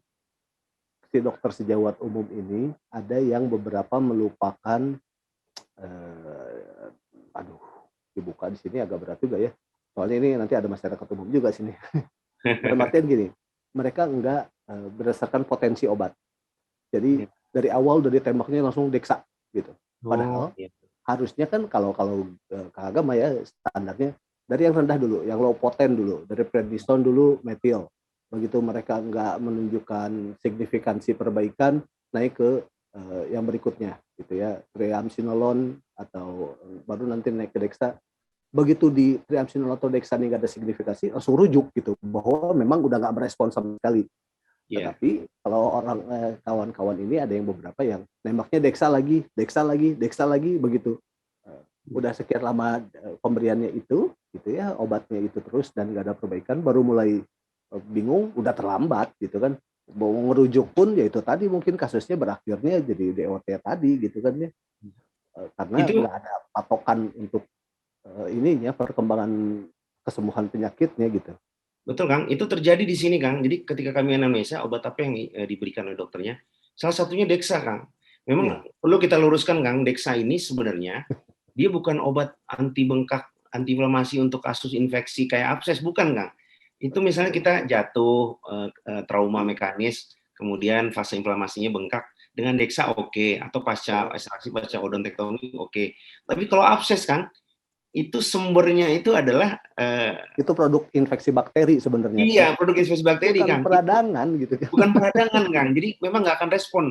Speaker 2: si dokter sejawat umum ini ada yang beberapa melupakan, aduh, dibuka di sini agak berat juga ya, soalnya ini nanti ada masyarakat umum juga sini. Dalam artian gini, mereka enggak berdasarkan potensi obat. Jadi
Speaker 1: Iya.
Speaker 2: dari awal udah ditembaknya langsung deksa gitu.
Speaker 1: Oh,
Speaker 2: Padahal
Speaker 1: iya.
Speaker 2: harusnya kan kalau kalau Agama ya standarnya dari yang rendah dulu, yang low poten dulu, dari prednison dulu metil. Begitu mereka nggak menunjukkan signifikansi perbaikan, naik ke yang berikutnya gitu ya, triamcinolone atau baru nanti naik ke dexa. Begitu di triamcinolone atau dexa ini nggak ada signifikasi, langsung rujuk gitu bahwa memang udah nggak berespon sama sekali.
Speaker 1: Iya.
Speaker 2: Tetapi kalau orang kawan-kawan ini ada yang beberapa yang nembaknya deksa lagi, deksa lagi, deksa lagi begitu. Udah sekian lama pemberiannya itu, gitu ya, obatnya itu terus dan nggak ada perbaikan, baru mulai bingung, udah terlambat gitu kan. Mau ngerujuk pun ya itu tadi mungkin kasusnya berakhirnya jadi DOT tadi gitu kan ya. Karena
Speaker 1: Itu
Speaker 2: nggak ada patokan untuk ininya perkembangan kesembuhan penyakitnya gitu.
Speaker 1: betul Kang, itu terjadi di sini Kang. Jadi ketika kami anamnesa, obat apa yang diberikan oleh dokternya? Salah satunya Dexa Kang. Memang
Speaker 2: Iya,
Speaker 1: perlu kita luruskan Kang, Dexa ini sebenarnya dia bukan obat anti bengkak, anti inflamasi untuk kasus infeksi kayak abses, bukan Kang. Itu misalnya kita jatuh, trauma mekanis, kemudian fase inflamasinya bengkak, dengan Dexa oke, atau pasca ekstraksi, pasca odontektomi oke. Tapi kalau abses Kang, itu sumbernya itu adalah
Speaker 2: itu produk infeksi bakteri sebenarnya.
Speaker 1: iya, produk infeksi bakteri,
Speaker 2: Bukan
Speaker 1: Kang. Itu
Speaker 2: peradangan gitu kan.
Speaker 1: bukan peradangan, Kang. Jadi memang nggak akan respon.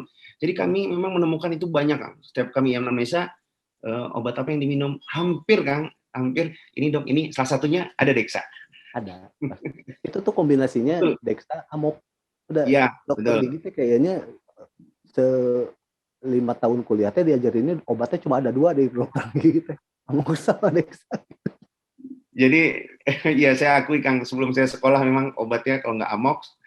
Speaker 1: Jadi kami memang menemukan itu banyak, Kang. Setiap kami anamnesa, obat apa yang diminum, hampir, Kang, hampir, ini dok, ini salah satunya ada Dexa.
Speaker 2: Ada, pasti. Itu tuh kombinasinya
Speaker 1: Betul.
Speaker 2: Dexa, Amok. Udah
Speaker 1: Iya,
Speaker 2: dokter
Speaker 1: betul.
Speaker 2: gigi teh kayaknya se 5 tahun kuliahnya diajarinnya obatnya cuma ada 2 di dokter gigi teh. Amok sama Dexa.
Speaker 1: Jadi, ya saya akui, Kang, sebelum saya sekolah memang obatnya kalau nggak Amox,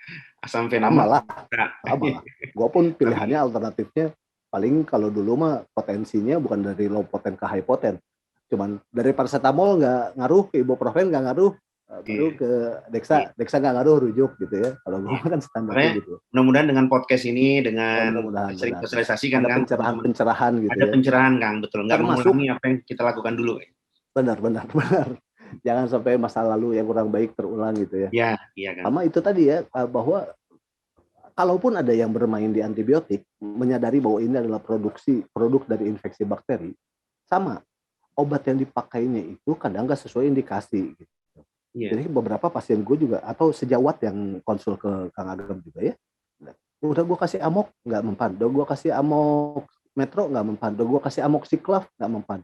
Speaker 1: asam
Speaker 2: Sama
Speaker 1: venamat,
Speaker 2: lah,
Speaker 1: Dexa.
Speaker 2: sama lah. Gua pun pilihannya
Speaker 1: Tapi
Speaker 2: alternatifnya paling kalau dulu mah potensinya bukan dari low poten ke high poten. Cuman dari paracetamol nggak ngaruh, ke ibuprofen nggak ngaruh, baru
Speaker 1: iya,
Speaker 2: ke
Speaker 1: iya,
Speaker 2: Dexa, Dexa nggak ngaruh rujuk gitu ya. Kalau gue
Speaker 1: iya.
Speaker 2: kan standarnya
Speaker 1: Makanya
Speaker 2: gitu.
Speaker 1: mudah-mudahan dengan podcast ini,
Speaker 2: Oh,
Speaker 1: dengan
Speaker 2: mudah-mudahan
Speaker 1: sering
Speaker 2: benar ya.
Speaker 1: sosialisasi kan,
Speaker 2: Ada
Speaker 1: Kang, teman-teman
Speaker 2: pencerahan-pencerahan gitu
Speaker 1: ada
Speaker 2: ya.
Speaker 1: pencerahan, Kang, betul. Nggak
Speaker 2: Termasuk
Speaker 1: mengulangi apa yang kita lakukan dulu.
Speaker 2: benar benar benar. Jangan sampai masa lalu yang kurang baik terulang gitu ya.
Speaker 1: Iya, iya, Kang.
Speaker 2: Sama itu tadi ya bahwa kalaupun ada yang bermain di antibiotik, menyadari bahwa ini adalah produk dari infeksi bakteri, sama obat yang dipakainya itu kadang nggak sesuai indikasi. Gitu.
Speaker 1: Iya.
Speaker 2: Jadi beberapa pasien gue juga atau sejawat yang konsul ke Kang Agam juga ya, udah gue kasih amok nggak mempan, udah gue kasih amok metro nggak mempan, udah gue kasih amok siklaf nggak mempan.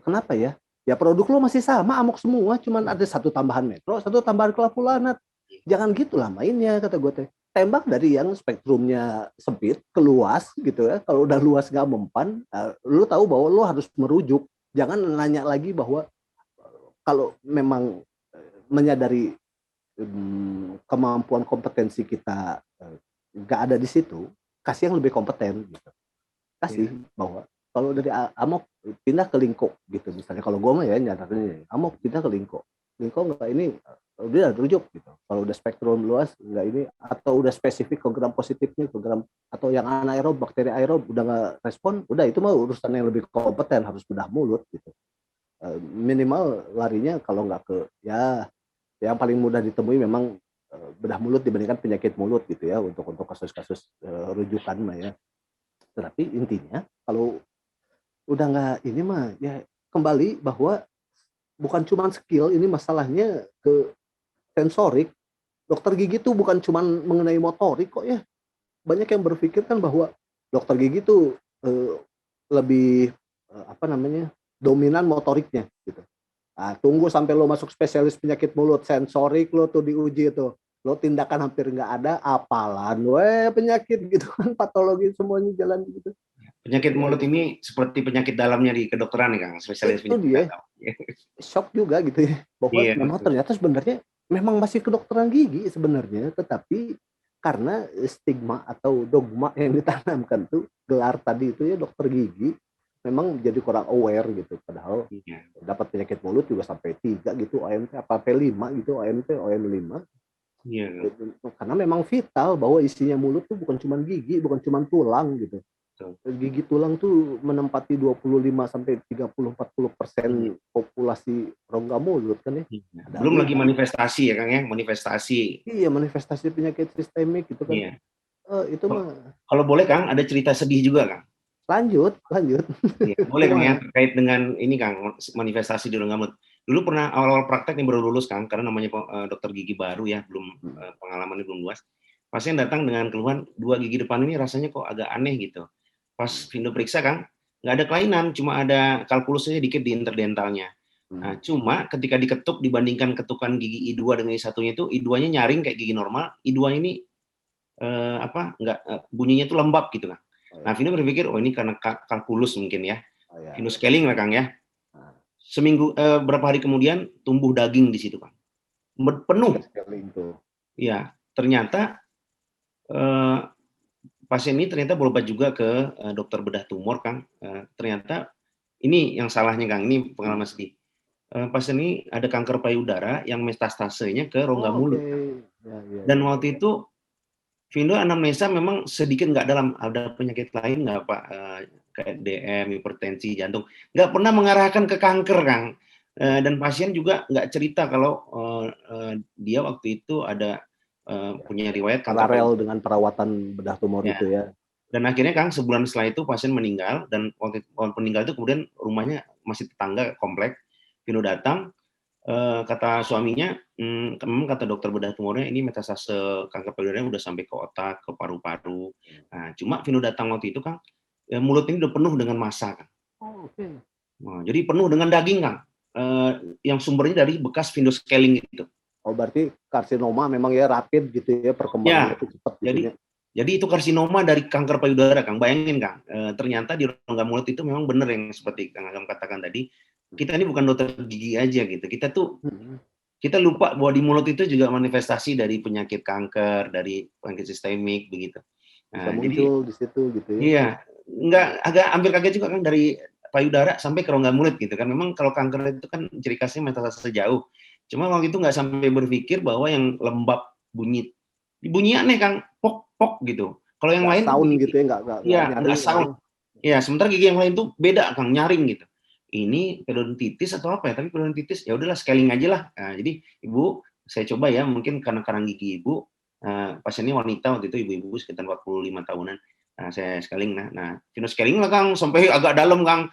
Speaker 2: Kenapa ya? Ya produk lo masih sama, amok semua, cuman ada satu tambahan metro, satu tambahan klavulanat. Jangan gitulah mainnya, kata gue teh. Tembak dari yang spektrumnya sempit ke luas gitu ya. Kalau udah luas nggak mempan, lo tahu bahwa lo harus merujuk. Jangan nanya lagi bahwa kalau memang menyadari kemampuan kompetensi kita nggak ada di situ, kasih yang lebih kompeten gitu. Kasih
Speaker 1: Iya.
Speaker 2: bahwa kalau dari amok pindah ke lingko gitu misalnya, kalau gue mah ya nyatakannya amok pindah ke lingko nggak ini udah rujuk gitu. Kalau udah spektrum luas nggak ini, atau udah spesifik ke gram positifnya, ke gram, atau yang anaerob, bakteri aerob udah nggak respon, udah itu mah urusan yang lebih kompeten, harus bedah mulut gitu. Minimal larinya kalau nggak ke, ya yang paling mudah ditemui memang bedah mulut dibandingkan penyakit mulut gitu ya, untuk kasus-kasus rujukan mah ya. Tetapi intinya kalau udah nggak ini mah ya, kembali bahwa bukan cuma skill, ini masalahnya ke sensorik. Dokter gigi tuh bukan cuma mengenai motorik kok ya. Banyak yang berpikir kan bahwa dokter gigi tuh lebih apa namanya, dominan motoriknya gitu. Nah, tunggu sampai lo masuk spesialis penyakit mulut, sensorik lo tuh diuji tuh. Lo tindakan hampir nggak ada, apalan, weh penyakit gitu kan, patologi semuanya jalan gitu.
Speaker 1: Penyakit
Speaker 2: Ya,
Speaker 1: mulut ini seperti penyakit dalamnya di kedokteran nih Kang, spesialis
Speaker 2: itu
Speaker 1: penyakit
Speaker 2: dia,
Speaker 1: dalam.
Speaker 2: shock juga gitu ya, bahwa
Speaker 1: Iya,
Speaker 2: memang
Speaker 1: betul.
Speaker 2: ternyata sebenarnya memang masih kedokteran gigi sebenarnya, tetapi karena stigma atau dogma yang ditanamkan tuh, gelar tadi itu ya dokter gigi, memang jadi kurang aware gitu. Padahal
Speaker 1: Iya,
Speaker 2: dapat penyakit mulut juga sampai 3 gitu OMT, apa sampai 5 gitu OMT, OM5.
Speaker 1: iya, Kang,
Speaker 2: Karena memang vital bahwa isinya mulut tuh bukan cuma gigi, bukan cuma tulang gitu.
Speaker 1: betul.
Speaker 2: Gigi tulang tuh menempati 25 sampai 30-40%
Speaker 1: Iya,
Speaker 2: populasi rongga mulut kan ya.
Speaker 1: iya.
Speaker 2: Ada
Speaker 1: Belum lagi
Speaker 2: aliran.
Speaker 1: manifestasi ya Kang ya, manifestasi.
Speaker 2: Iya, manifestasi penyakit sistemik gitu kan.
Speaker 1: Iya.
Speaker 2: Itu
Speaker 1: Kalau
Speaker 2: mah
Speaker 1: kalau boleh Kang, ada cerita sedih juga Kang.
Speaker 2: lanjut, lanjut.
Speaker 1: Iya, boleh Kang ya,
Speaker 2: Kumaha?
Speaker 1: terkait dengan ini Kang, manifestasi di rongga mulut. Dulu pernah awal-awal praktek nih baru lulus Kang, karena namanya dokter gigi baru ya, belum pengalamannya belum luas. Pasien datang dengan keluhan 2 gigi depan ini rasanya kok agak aneh gitu. Pas Vindo periksa Kang, nggak ada kelainan, cuma ada kalkulusnya dikit di interdentalnya. Nah, cuma ketika diketuk dibandingkan ketukan gigi I2 dengan I1-nya itu, I2-nya nyaring kayak gigi normal, I2 ini apa, nggak bunyinya itu lembab gitu Kang.
Speaker 2: Oh
Speaker 1: Nah,
Speaker 2: ya,
Speaker 1: Vino berpikir, "Oh, ini karena kalkulus mungkin ya."
Speaker 2: oh ya,
Speaker 1: Vino
Speaker 2: ya.
Speaker 1: scaling lah Kang ya.
Speaker 2: Nah,
Speaker 1: Seminggu berapa hari kemudian tumbuh daging di situ Kang.
Speaker 2: ketika
Speaker 1: Penuh.
Speaker 2: scaling tuh.
Speaker 1: Ya, ternyata eh, pasien ini ternyata berobat juga ke dokter bedah tumor Kang. Ternyata ini yang salahnya Kang, ini pengalaman sedih. Pasien ini ada kanker payudara yang metastasenya ke rongga
Speaker 2: Oh, oke.
Speaker 1: mulut Kang.
Speaker 2: Ya, ya,
Speaker 1: Dan
Speaker 2: ya.
Speaker 1: waktu itu Vindo anamnesa memang sedikit nggak dalam, ada penyakit lain nggak Pak, kayak DM, hipertensi, jantung, nggak pernah mengarahkan ke kanker Kang, dan pasien juga nggak cerita kalau, dia waktu itu ada,
Speaker 2: Ya,
Speaker 1: punya
Speaker 2: ya.
Speaker 1: riwayat kanker
Speaker 2: Paralel
Speaker 1: payudara.
Speaker 2: dengan perawatan bedah tumor
Speaker 1: Ya,
Speaker 2: itu ya.
Speaker 1: dan akhirnya Kang sebulan setelah itu pasien meninggal dan waktu meninggal itu kemudian rumahnya masih tetangga komplek, Vindo datang, kata suaminya, memang kata dokter bedah tumornya ini metastase kanker payudaranya udah sampai ke otak, ke paru-paru. Nah, cuma Vino datang waktu itu Kang, mulut ini udah penuh dengan massa Kang.
Speaker 2: Oh, oke.
Speaker 1: Nah, jadi penuh dengan daging Kang, yang sumbernya dari bekas Vindo scaling gitu.
Speaker 2: Oh, berarti karsinoma memang ya rapid gitu ya, perkembangannya
Speaker 1: Ya,
Speaker 2: tuh cepat gitu ya.
Speaker 1: jadi itu karsinoma dari kanker payudara Kang, bayangin Kang, ternyata di rongga mulut itu memang benar yang seperti Kang Agam katakan tadi, kita ini bukan dokter gigi aja gitu, kita lupa bahwa di mulut itu juga manifestasi dari penyakit kanker, dari penyakit sistemik begitu.
Speaker 2: Bisa
Speaker 1: Nah, jadi
Speaker 2: muncul di situ gitu ya.
Speaker 1: iya, nggak agak hampir kaget juga kan dari payudara sampai ke rongga mulut gitu kan. Memang kalau kanker itu kan ciri khasnya metastase jauh. Cuma waktu itu nggak sampai berpikir bahwa yang lembab bunyi aneh Kang, pok pok gitu. Kalau yang
Speaker 2: Nggak
Speaker 1: lain tuh
Speaker 2: sound gitu
Speaker 1: gigi,
Speaker 2: ya, nggak
Speaker 1: iya nggak
Speaker 2: nyaring gitu
Speaker 1: sound.
Speaker 2: ya.
Speaker 1: Ya, sementara gigi yang lain tuh beda Kang, nyaring gitu. Ini periodontitis atau apa ya? Tapi periodontitis ya udahlah scaling aja lah. Nah, jadi Ibu, saya coba ya mungkin karena karang gigi Ibu, pasiennya wanita waktu itu ibu-ibu sekitar 45 tahunan. Nah, saya scaling nah Vino scaling lah Kang sampai agak dalam Kang.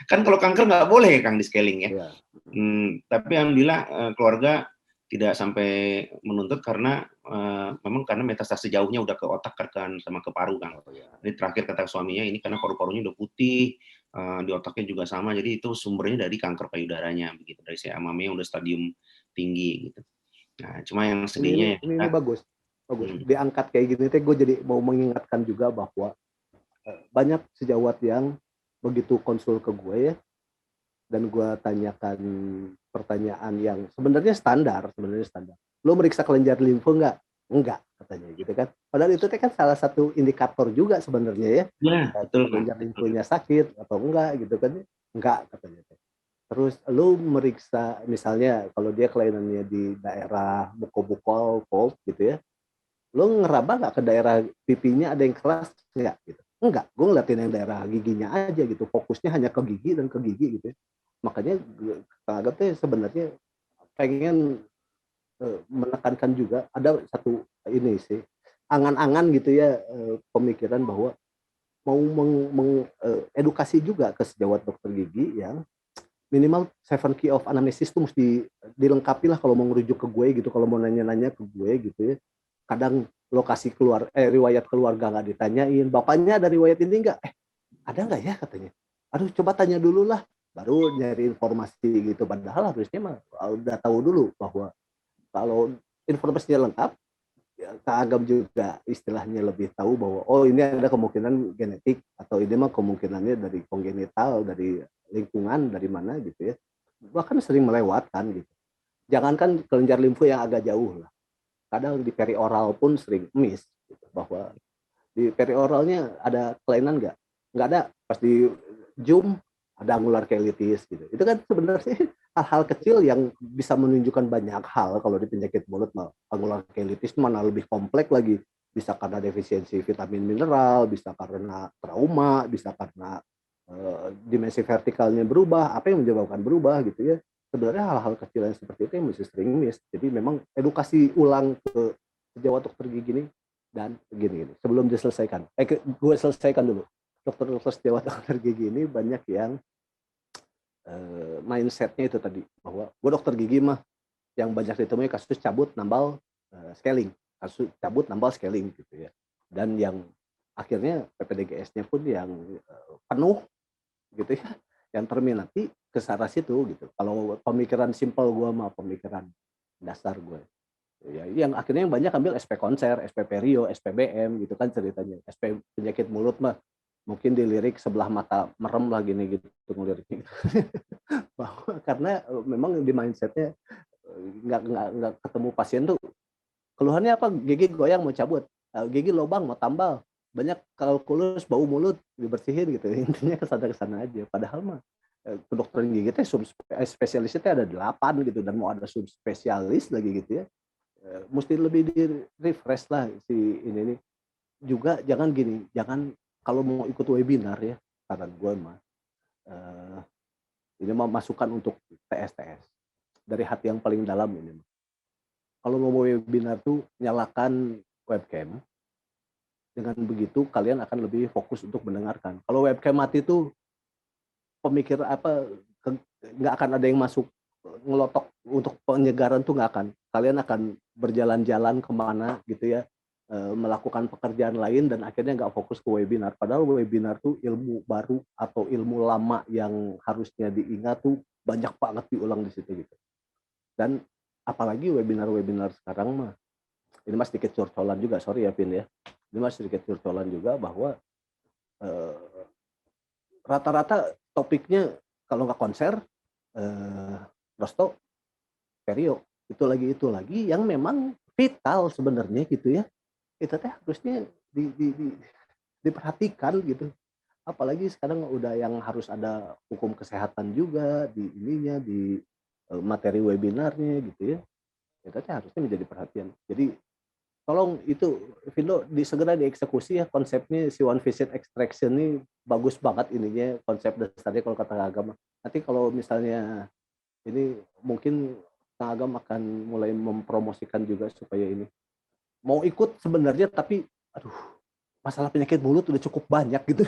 Speaker 1: Kan kalau kanker nggak boleh Kang di scaling ya.
Speaker 2: Iya.
Speaker 1: Tapi alhamdulillah keluarga tidak sampai menuntut karena memang karena metastase jauhnya udah ke otak kan sama ke paru Kang.
Speaker 2: Oh ya.
Speaker 1: Jadi terakhir kata suaminya ini karena paru-parunya udah putih, di otaknya juga sama, jadi itu sumbernya dari kanker payudaranya begitu, dari CA-MAME yang udah stadium tinggi gitu. Nah, cuma yang sedihnya
Speaker 2: Ini
Speaker 1: ya
Speaker 2: bagus, bagus.
Speaker 1: mhm,
Speaker 2: Diangkat kayak gini teh, gue jadi mau mengingatkan juga bahwa banyak sejawat yang begitu konsul ke gue ya, dan gue tanyakan pertanyaan yang sebenarnya standar. Lo meriksa kelenjar limfu nggak? Enggak, katanya gitu kan. Padahal itu kan salah satu indikator juga sebenarnya ya.
Speaker 1: iya betul Kang,
Speaker 2: Kelenjar
Speaker 1: betul.
Speaker 2: limfonya sakit atau enggak gitu kan? Enggak, katanya. Terus lu meriksa misalnya kalau dia kelainannya di daerah bukol-bukol, cold gitu ya, lu ngeraba nggak ke daerah pipinya ada yang keras nggak gitu? Enggak, gue ngeliatin yang daerah giginya aja gitu, fokusnya hanya ke gigi dan ke gigi gitu ya. Makanya Kang Agam tuh sebenarnya pengen menekankan juga ada satu ini sih, angan-angan gitu ya, pemikiran bahwa mau edukasi juga ke sejawat dokter gigi yang minimal 7 key of anamnesis tuh mesti dilengkapi lah kalau mau ngerujuk ke gue gitu, kalau mau nanya-nanya ke gue gitu ya. Kadang lokasi riwayat keluarga nggak ditanyain, bapaknya ada riwayat ini nggak? Ada nggak ya katanya? Aduh coba tanya dulu lah, baru nyari informasi gitu. Padahal harusnya mah udah tahu dulu bahwa kalau informasinya lengkap, ya, Kak Agam juga istilahnya lebih tahu bahwa oh ini ada kemungkinan genetik atau ini mah kemungkinannya dari kongenital, dari lingkungan, dari mana gitu ya. Bahkan sering melewatkan gitu. Jangankan kelenjar limfu yang agak jauh lah. Kadang di perioral pun sering miss gitu, bahwa di perioralnya ada kelainan nggak? Nggak ada. Pas di zoom ada angular cheilitis gitu. Itu kan sebenarnya hal-hal kecil yang bisa menunjukkan banyak hal kalau di penyakit mulut. Angular cheilitis mana lebih kompleks lagi. Bisa karena defisiensi vitamin mineral, bisa karena trauma, bisa karena dimensi vertikalnya berubah, apa yang menyebabkan berubah gitu ya. Sebenarnya hal-hal kecil yang seperti itu yang masih sering miss. Jadi memang edukasi ulang ke sejawat dokter gigi ini dan gini sebelum diselesaikan gue selesaikan dulu. Dokter-dokter sejawat dokter gigi ini banyak yang mindsetnya itu tadi bahwa gue dokter gigi mah yang banyak ditemui kasus cabut nambal scaling, kasus cabut nambal scaling gitu ya, dan yang akhirnya PPDGS-nya pun yang penuh gitu ya, yang terminati ke arah situ gitu. Kalau pemikiran simpel gue mah pemikiran dasar gue ya, yang akhirnya yang banyak ambil SP konser, SP perio, SPBM gitu kan ceritanya. SP penyakit mulut mah mungkin dilirik sebelah mata merem lah gini gitu ngeliriknya gitu. Bahwa karena memang di mindsetnya nggak ketemu pasien tuh keluhannya apa, gigi goyang mau cabut, gigi lubang mau tambal, banyak kalkulus bau mulut dibersihin gitu. Intinya kesana aja. Padahal mah kedokteran gigi teh spesialisnya ada 8 gitu dan mau ada subspesialis lagi gitu ya. Mesti lebih di refresh lah si ini nih. Juga jangan gini, jangan kalau mau ikut webinar ya, saran gue mah eh, ini mah masukan untuk TS-TS dari hati yang paling dalam ini. Kalau mau webinar tuh nyalakan webcam. Dengan begitu kalian akan lebih fokus untuk mendengarkan. Kalau webcam mati tuh pemikir apa nggak akan ada yang masuk ngelotok untuk penyegaran tuh nggak akan. Kalian akan berjalan-jalan kemana gitu ya, melakukan pekerjaan lain dan akhirnya nggak fokus ke webinar. Padahal webinar tuh ilmu baru atau ilmu lama yang harusnya diingat tuh banyak banget diulang di situ gitu. Dan apalagi webinar-webinar sekarang mah, ini mas sedikit curcolan juga, sorry ya Pin ya. Ini mas sedikit curcolan juga bahwa eh, rata-rata topiknya kalau nggak konser, eh, rosto, perio, itu lagi yang memang vital sebenarnya gitu ya. Itu teh harusnya diperhatikan gitu. Apalagi sekarang udah yang harus ada hukum kesehatan juga di ininya di materi webinarnya gitu ya. Itu teh harusnya menjadi perhatian. Jadi tolong itu Vindo segera dieksekusi ya konsepnya si one visit extraction ini bagus banget ininya konsep dasarnya kalau kata agama. Nanti kalau misalnya ini mungkin Kang Agam akan mulai mempromosikan juga supaya ini mau ikut sebenarnya tapi aduh masalah penyakit mulut udah cukup banyak gitu.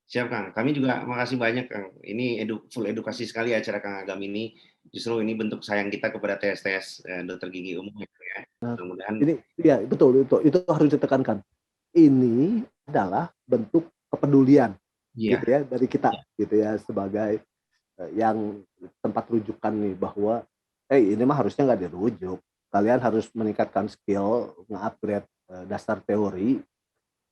Speaker 1: Siap Kang, kami juga makasih banyak Kang. Ini full edukasi sekali acara Kang Agam ini. Justru ini bentuk sayang kita kepada tes-tes dokter gigi umum ya. Mudah-mudahan
Speaker 2: Ini ya betul itu harus ditekankan. Ini adalah bentuk kepedulian gitu
Speaker 1: iya.
Speaker 2: ya dari kita gitu ya sebagai yang tempat rujukan nih bahwa ini mah harusnya nggak dirujuk. Kalian harus meningkatkan skill, nge-upgrade dasar teori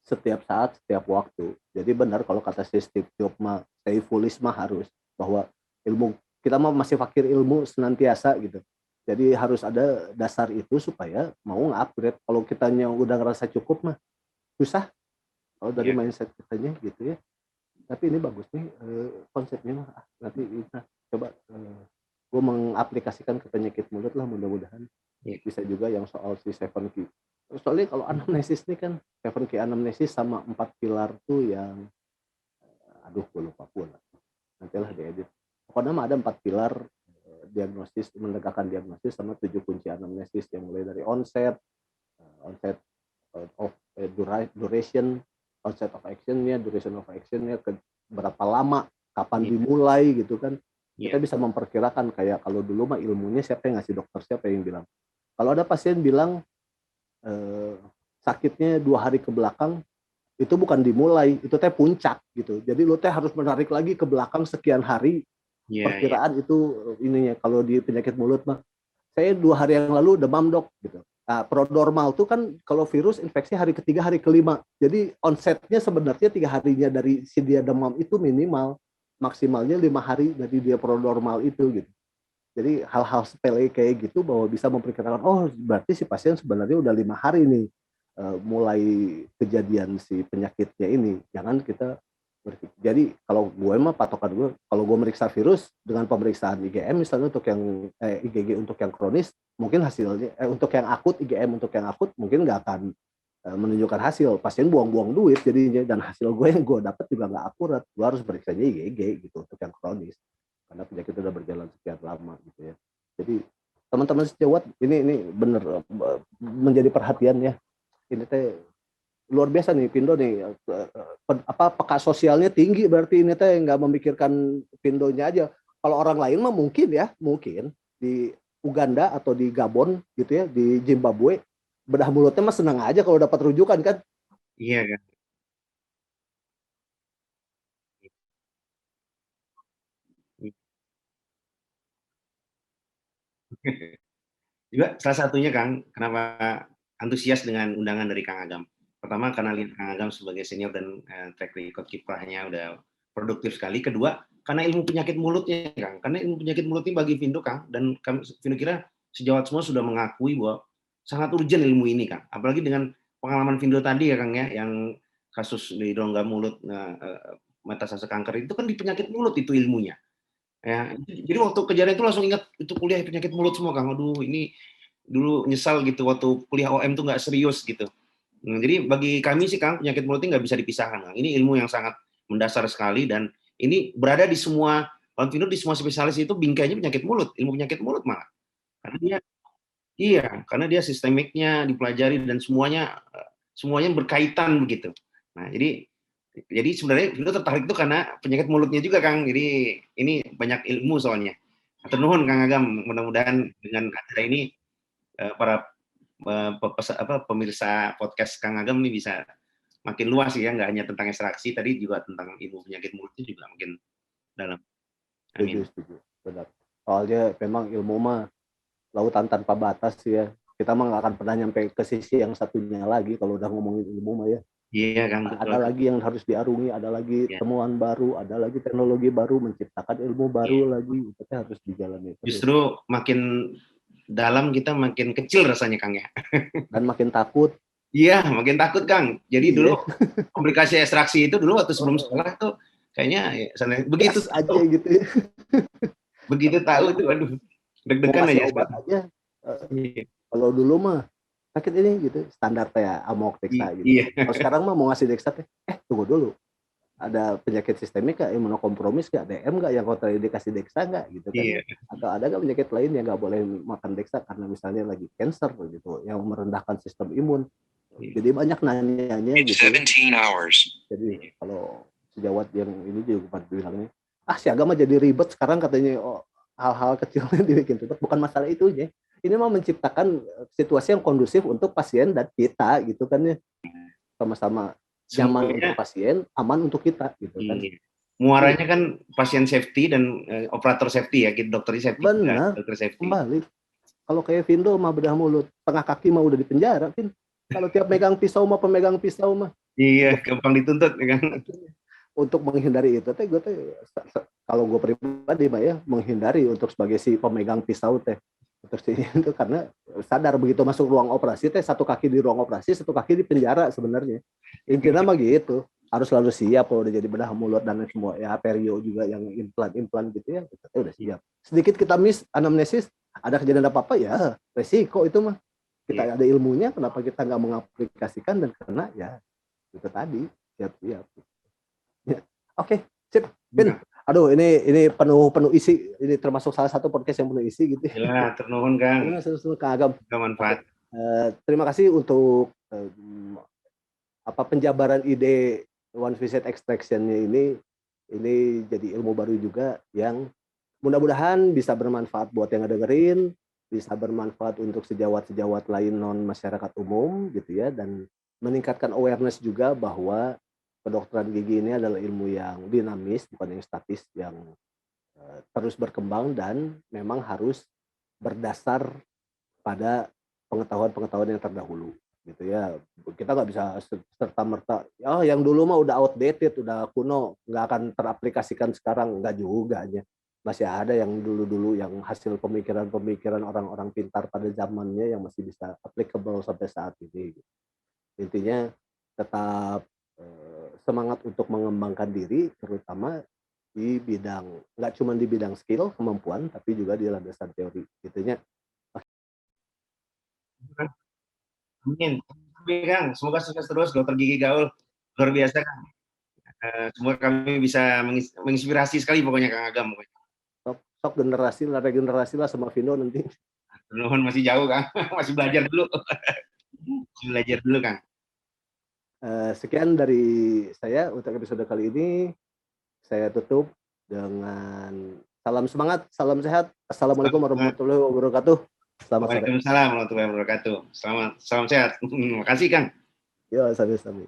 Speaker 2: setiap saat, setiap waktu. Jadi benar kalau kata si Steve Jobs mah, stay foolish mah harus bahwa ilmu kita mah masih fakir ilmu senantiasa gitu. Jadi harus ada dasar itu supaya mau nge-upgrade. Kalau kitanya udah ngerasa cukup mah susah kalau dari
Speaker 1: Iya.
Speaker 2: mindset kitanya gitu ya. Tapi ini bagus nih konsepnya mah. Nanti kita coba gue mengaplikasikan ke penyakit mulut lah, mudah-mudahan bisa juga yang soal si 7Q. Soalnya kalau anamnesis ini kan 7Q anamnesis sama 4 pilar tuh yang aduh gue lupa pula. Nantilah diedit. Pokoknya mah ada 4 pilar diagnosis, menegakkan diagnosis sama 7 kunci anamnesis yang mulai dari onset of duration, onset of actionnya, duration of actionnya, ke berapa lama, kapan dimulai gitu kan. Kita bisa memperkirakan, kayak kalau dulu mah ilmunya siapa yang ngasih, dokter siapa yang bilang. Kalau ada pasien bilang sakitnya 2 hari ke belakang, itu bukan dimulai, itu teh puncak gitu. Jadi lu teh harus menarik lagi ke belakang sekian hari. Perkiraan itu ininya. Kalau di penyakit mulut mah, saya 2 hari yang lalu demam dok gitu. Nah, prodromal tuh kan kalau virus infeksi hari ketiga, hari kelima. Jadi onsetnya sebenarnya 3 harinya dari si dia demam itu minimal, maksimalnya 5 hari dari dia prodromal itu gitu. Jadi hal-hal sepele kayak gitu bahwa bisa memperkirakan, oh berarti si pasien sebenarnya udah 5 hari nih mulai kejadian si penyakitnya ini. Jangan kita jadi kalau gue mah patokan gue, kalau gue meriksa virus dengan pemeriksaan IgM misalnya untuk yang IgG untuk yang kronis, mungkin hasilnya untuk yang akut, IgM untuk yang akut mungkin nggak akan menunjukkan hasil. Pasien buang-buang duit jadinya, dan hasil gue yang gue dapat juga nggak akurat. Gue harus periksanya IgG gitu untuk yang kronis karena penyakit sudah berjalan sekian lama gitu ya. Jadi teman-teman sejawat, ini benar menjadi perhatian ya. Ini teh luar biasa nih Pindo nih, peka sosialnya tinggi, berarti ini teh nggak memikirkan Pindonya aja. Kalau orang lain mah mungkin di Uganda atau di Gabon gitu ya, di Zimbabwe, bedah mulutnya mah senang aja kalau dapat rujukan kan.
Speaker 1: Iya kan. Juga salah satunya Kang, kenapa antusias dengan undangan dari Kang Agam. Pertama karena lihat Kang Agam sebagai senior dan track record kiprahnya udah produktif sekali. Kedua, karena ilmu penyakit mulutnya Kang. Karena ilmu penyakit mulut ini bagi Vindo Kang, dan Vindo kira sejawat semua sudah mengakui bahwa sangat urgent ilmu ini Kang. Apalagi dengan pengalaman Vindo tadi ya Kang ya, yang kasus di rongga mulut metastase kanker itu kan di penyakit mulut itu ilmunya. Ya, jadi waktu kejadian itu langsung ingat itu kuliah penyakit mulut semua Kang. Aduh, ini dulu nyesal gitu waktu kuliah OM tuh nggak serius gitu. Jadi bagi kami sih Kang, penyakit mulut ini nggak bisa dipisahkan Kang. Ini ilmu yang sangat mendasar sekali, dan ini berada di semua, Valentino di semua spesialis itu bingkainya penyakit mulut, ilmu penyakit mulut malah. Karena dia karena dia sistemiknya dipelajari dan semuanya berkaitan begitu. Nah, jadi sebenarnya Vino tertarik itu karena penyakit mulutnya juga Kang. Jadi ini banyak ilmu soalnya. Hatur nuhun Kang Agam, mudah-mudahan dengan acara ini para pemirsa podcast Kang Agam ini bisa makin luas ya, nggak hanya tentang ekstraksi, tadi juga tentang ilmu penyakit mulutnya juga makin dalam. Amin.
Speaker 2: Setuju, benar. Soalnya memang ilmu mah lautan tanpa batas ya. Kita mah nggak akan pernah nyampe ke sisi yang satunya lagi kalau udah ngomongin ilmu mah ya.
Speaker 1: Iya Kang, betul.
Speaker 2: Ada lagi yang harus diarungi, ada lagi temuan baru, ada lagi teknologi baru, menciptakan ilmu baru lagi. Itu harus dijalani terus.
Speaker 1: Justru makin dalam kita makin kecil rasanya Kang ya.
Speaker 2: Dan makin takut.
Speaker 1: Iya, makin takut Kang. Jadi dulu komplikasi ekstraksi itu dulu waktu sebelum sekolah tuh kayaknya begitu
Speaker 2: aja gitu.
Speaker 1: Begitu tahu tuh, aduh, deg-degan aja.
Speaker 2: Obat aja. Kalau dulu mah sakit ini gitu, standar ya amok Dexa gitu. Kalau sekarang mah mau ngasih Dexa tunggu dulu. Ada penyakit sistemik nggak, imunokompromis nggak, DM nggak, yang kontraindikasi Dexa nggak gitu kan. Atau ada nggak penyakit lain yang nggak boleh makan Dexa karena misalnya lagi cancer gitu, yang merendahkan sistem imun. Jadi banyak nanyanya gitu. Jadi kalau sejawat yang ini juga bilangnya, si agama jadi ribet sekarang katanya, hal-hal kecilnya dibikin ribet, bukan masalah itu ya. Ini mau menciptakan situasi yang kondusif untuk pasien dan kita gitu kan ya. Sama-sama nyaman untuk pasien, aman untuk kita gitu kan.
Speaker 1: Muaranya kan pasien safety dan operator safety ya, dokter safety.
Speaker 2: Benar. Dokter safety. Kembali. Kalau kayak Vindo mah bedah mulut, tengah kaki mah udah di penjara, Vin. Kalau tiap megang pisau mah pemegang pisau mah.
Speaker 1: Iya, gampang dituntut kan.
Speaker 2: Untuk menghindari itu gue kalau gue pribadi mah ya, menghindari untuk sebagai si pemegang pisau itu karena sadar begitu masuk ruang operasi satu kaki di ruang operasi, satu kaki di penjara sebenarnya. Intinya mah gitu. harus selalu siap kalau udah jadi bedah mulut dan semua ya, perio juga yang implan gitu ya, kita udah siap. Sedikit kita miss anamnesis, ada kejadian apa ya resiko itu mah. Kita ada ilmunya, kenapa kita nggak mengaplikasikan, dan karena ya itu tadi siap-siap. Ya. Oke, sip. Pin. Aduh, ini penuh isi. Ini termasuk salah satu podcast yang penuh isi gitu.
Speaker 1: Ya, ternuhun Kang.
Speaker 2: Kang Agam.
Speaker 1: Bermanfaat.
Speaker 2: Terima kasih untuk penjabaran ide One Visit Extraction-nya ini jadi ilmu baru juga yang mudah-mudahan bisa bermanfaat buat yang dengerin, bisa bermanfaat untuk sejawat-sejawat lain non masyarakat umum gitu ya, dan meningkatkan awareness juga bahwa kedokteran gigi ini adalah ilmu yang dinamis, bukan yang statis, yang terus berkembang dan memang harus berdasar pada pengetahuan-pengetahuan yang terdahulu gitu ya. Kita nggak bisa serta merta yang dulu mah udah outdated, udah kuno, nggak akan teraplikasikan sekarang, nggak juga aja. Masih ada yang dulu-dulu yang hasil pemikiran-pemikiran orang-orang pintar pada zamannya yang masih bisa applicable sampai saat ini. Intinya tetap semangat untuk mengembangkan diri, terutama di bidang, nggak cuma di bidang skill, kemampuan, tapi juga di landasan teori. Intinya
Speaker 1: Amin. Kang, semoga sukses terus dokter gigi gaul. Luar biasa Kang. Semoga kami bisa menginspirasi sekali pokoknya Kang Agam.
Speaker 2: Sok generasi lah, regenerasi lah sama Vino nanti.
Speaker 1: Nuhun masih jauh Kang, masih belajar dulu. Masih belajar dulu Kang.
Speaker 2: Sekian dari saya untuk episode kali ini. Saya tutup dengan salam semangat, salam sehat. Assalamualaikum warahmatullahi wabarakatuh.
Speaker 1: Selamat sore. Waalaikumsalam warahmatullahi wabarakatuh. Salam sehat. Terima kasih Kang.
Speaker 2: Yo, sami-sami.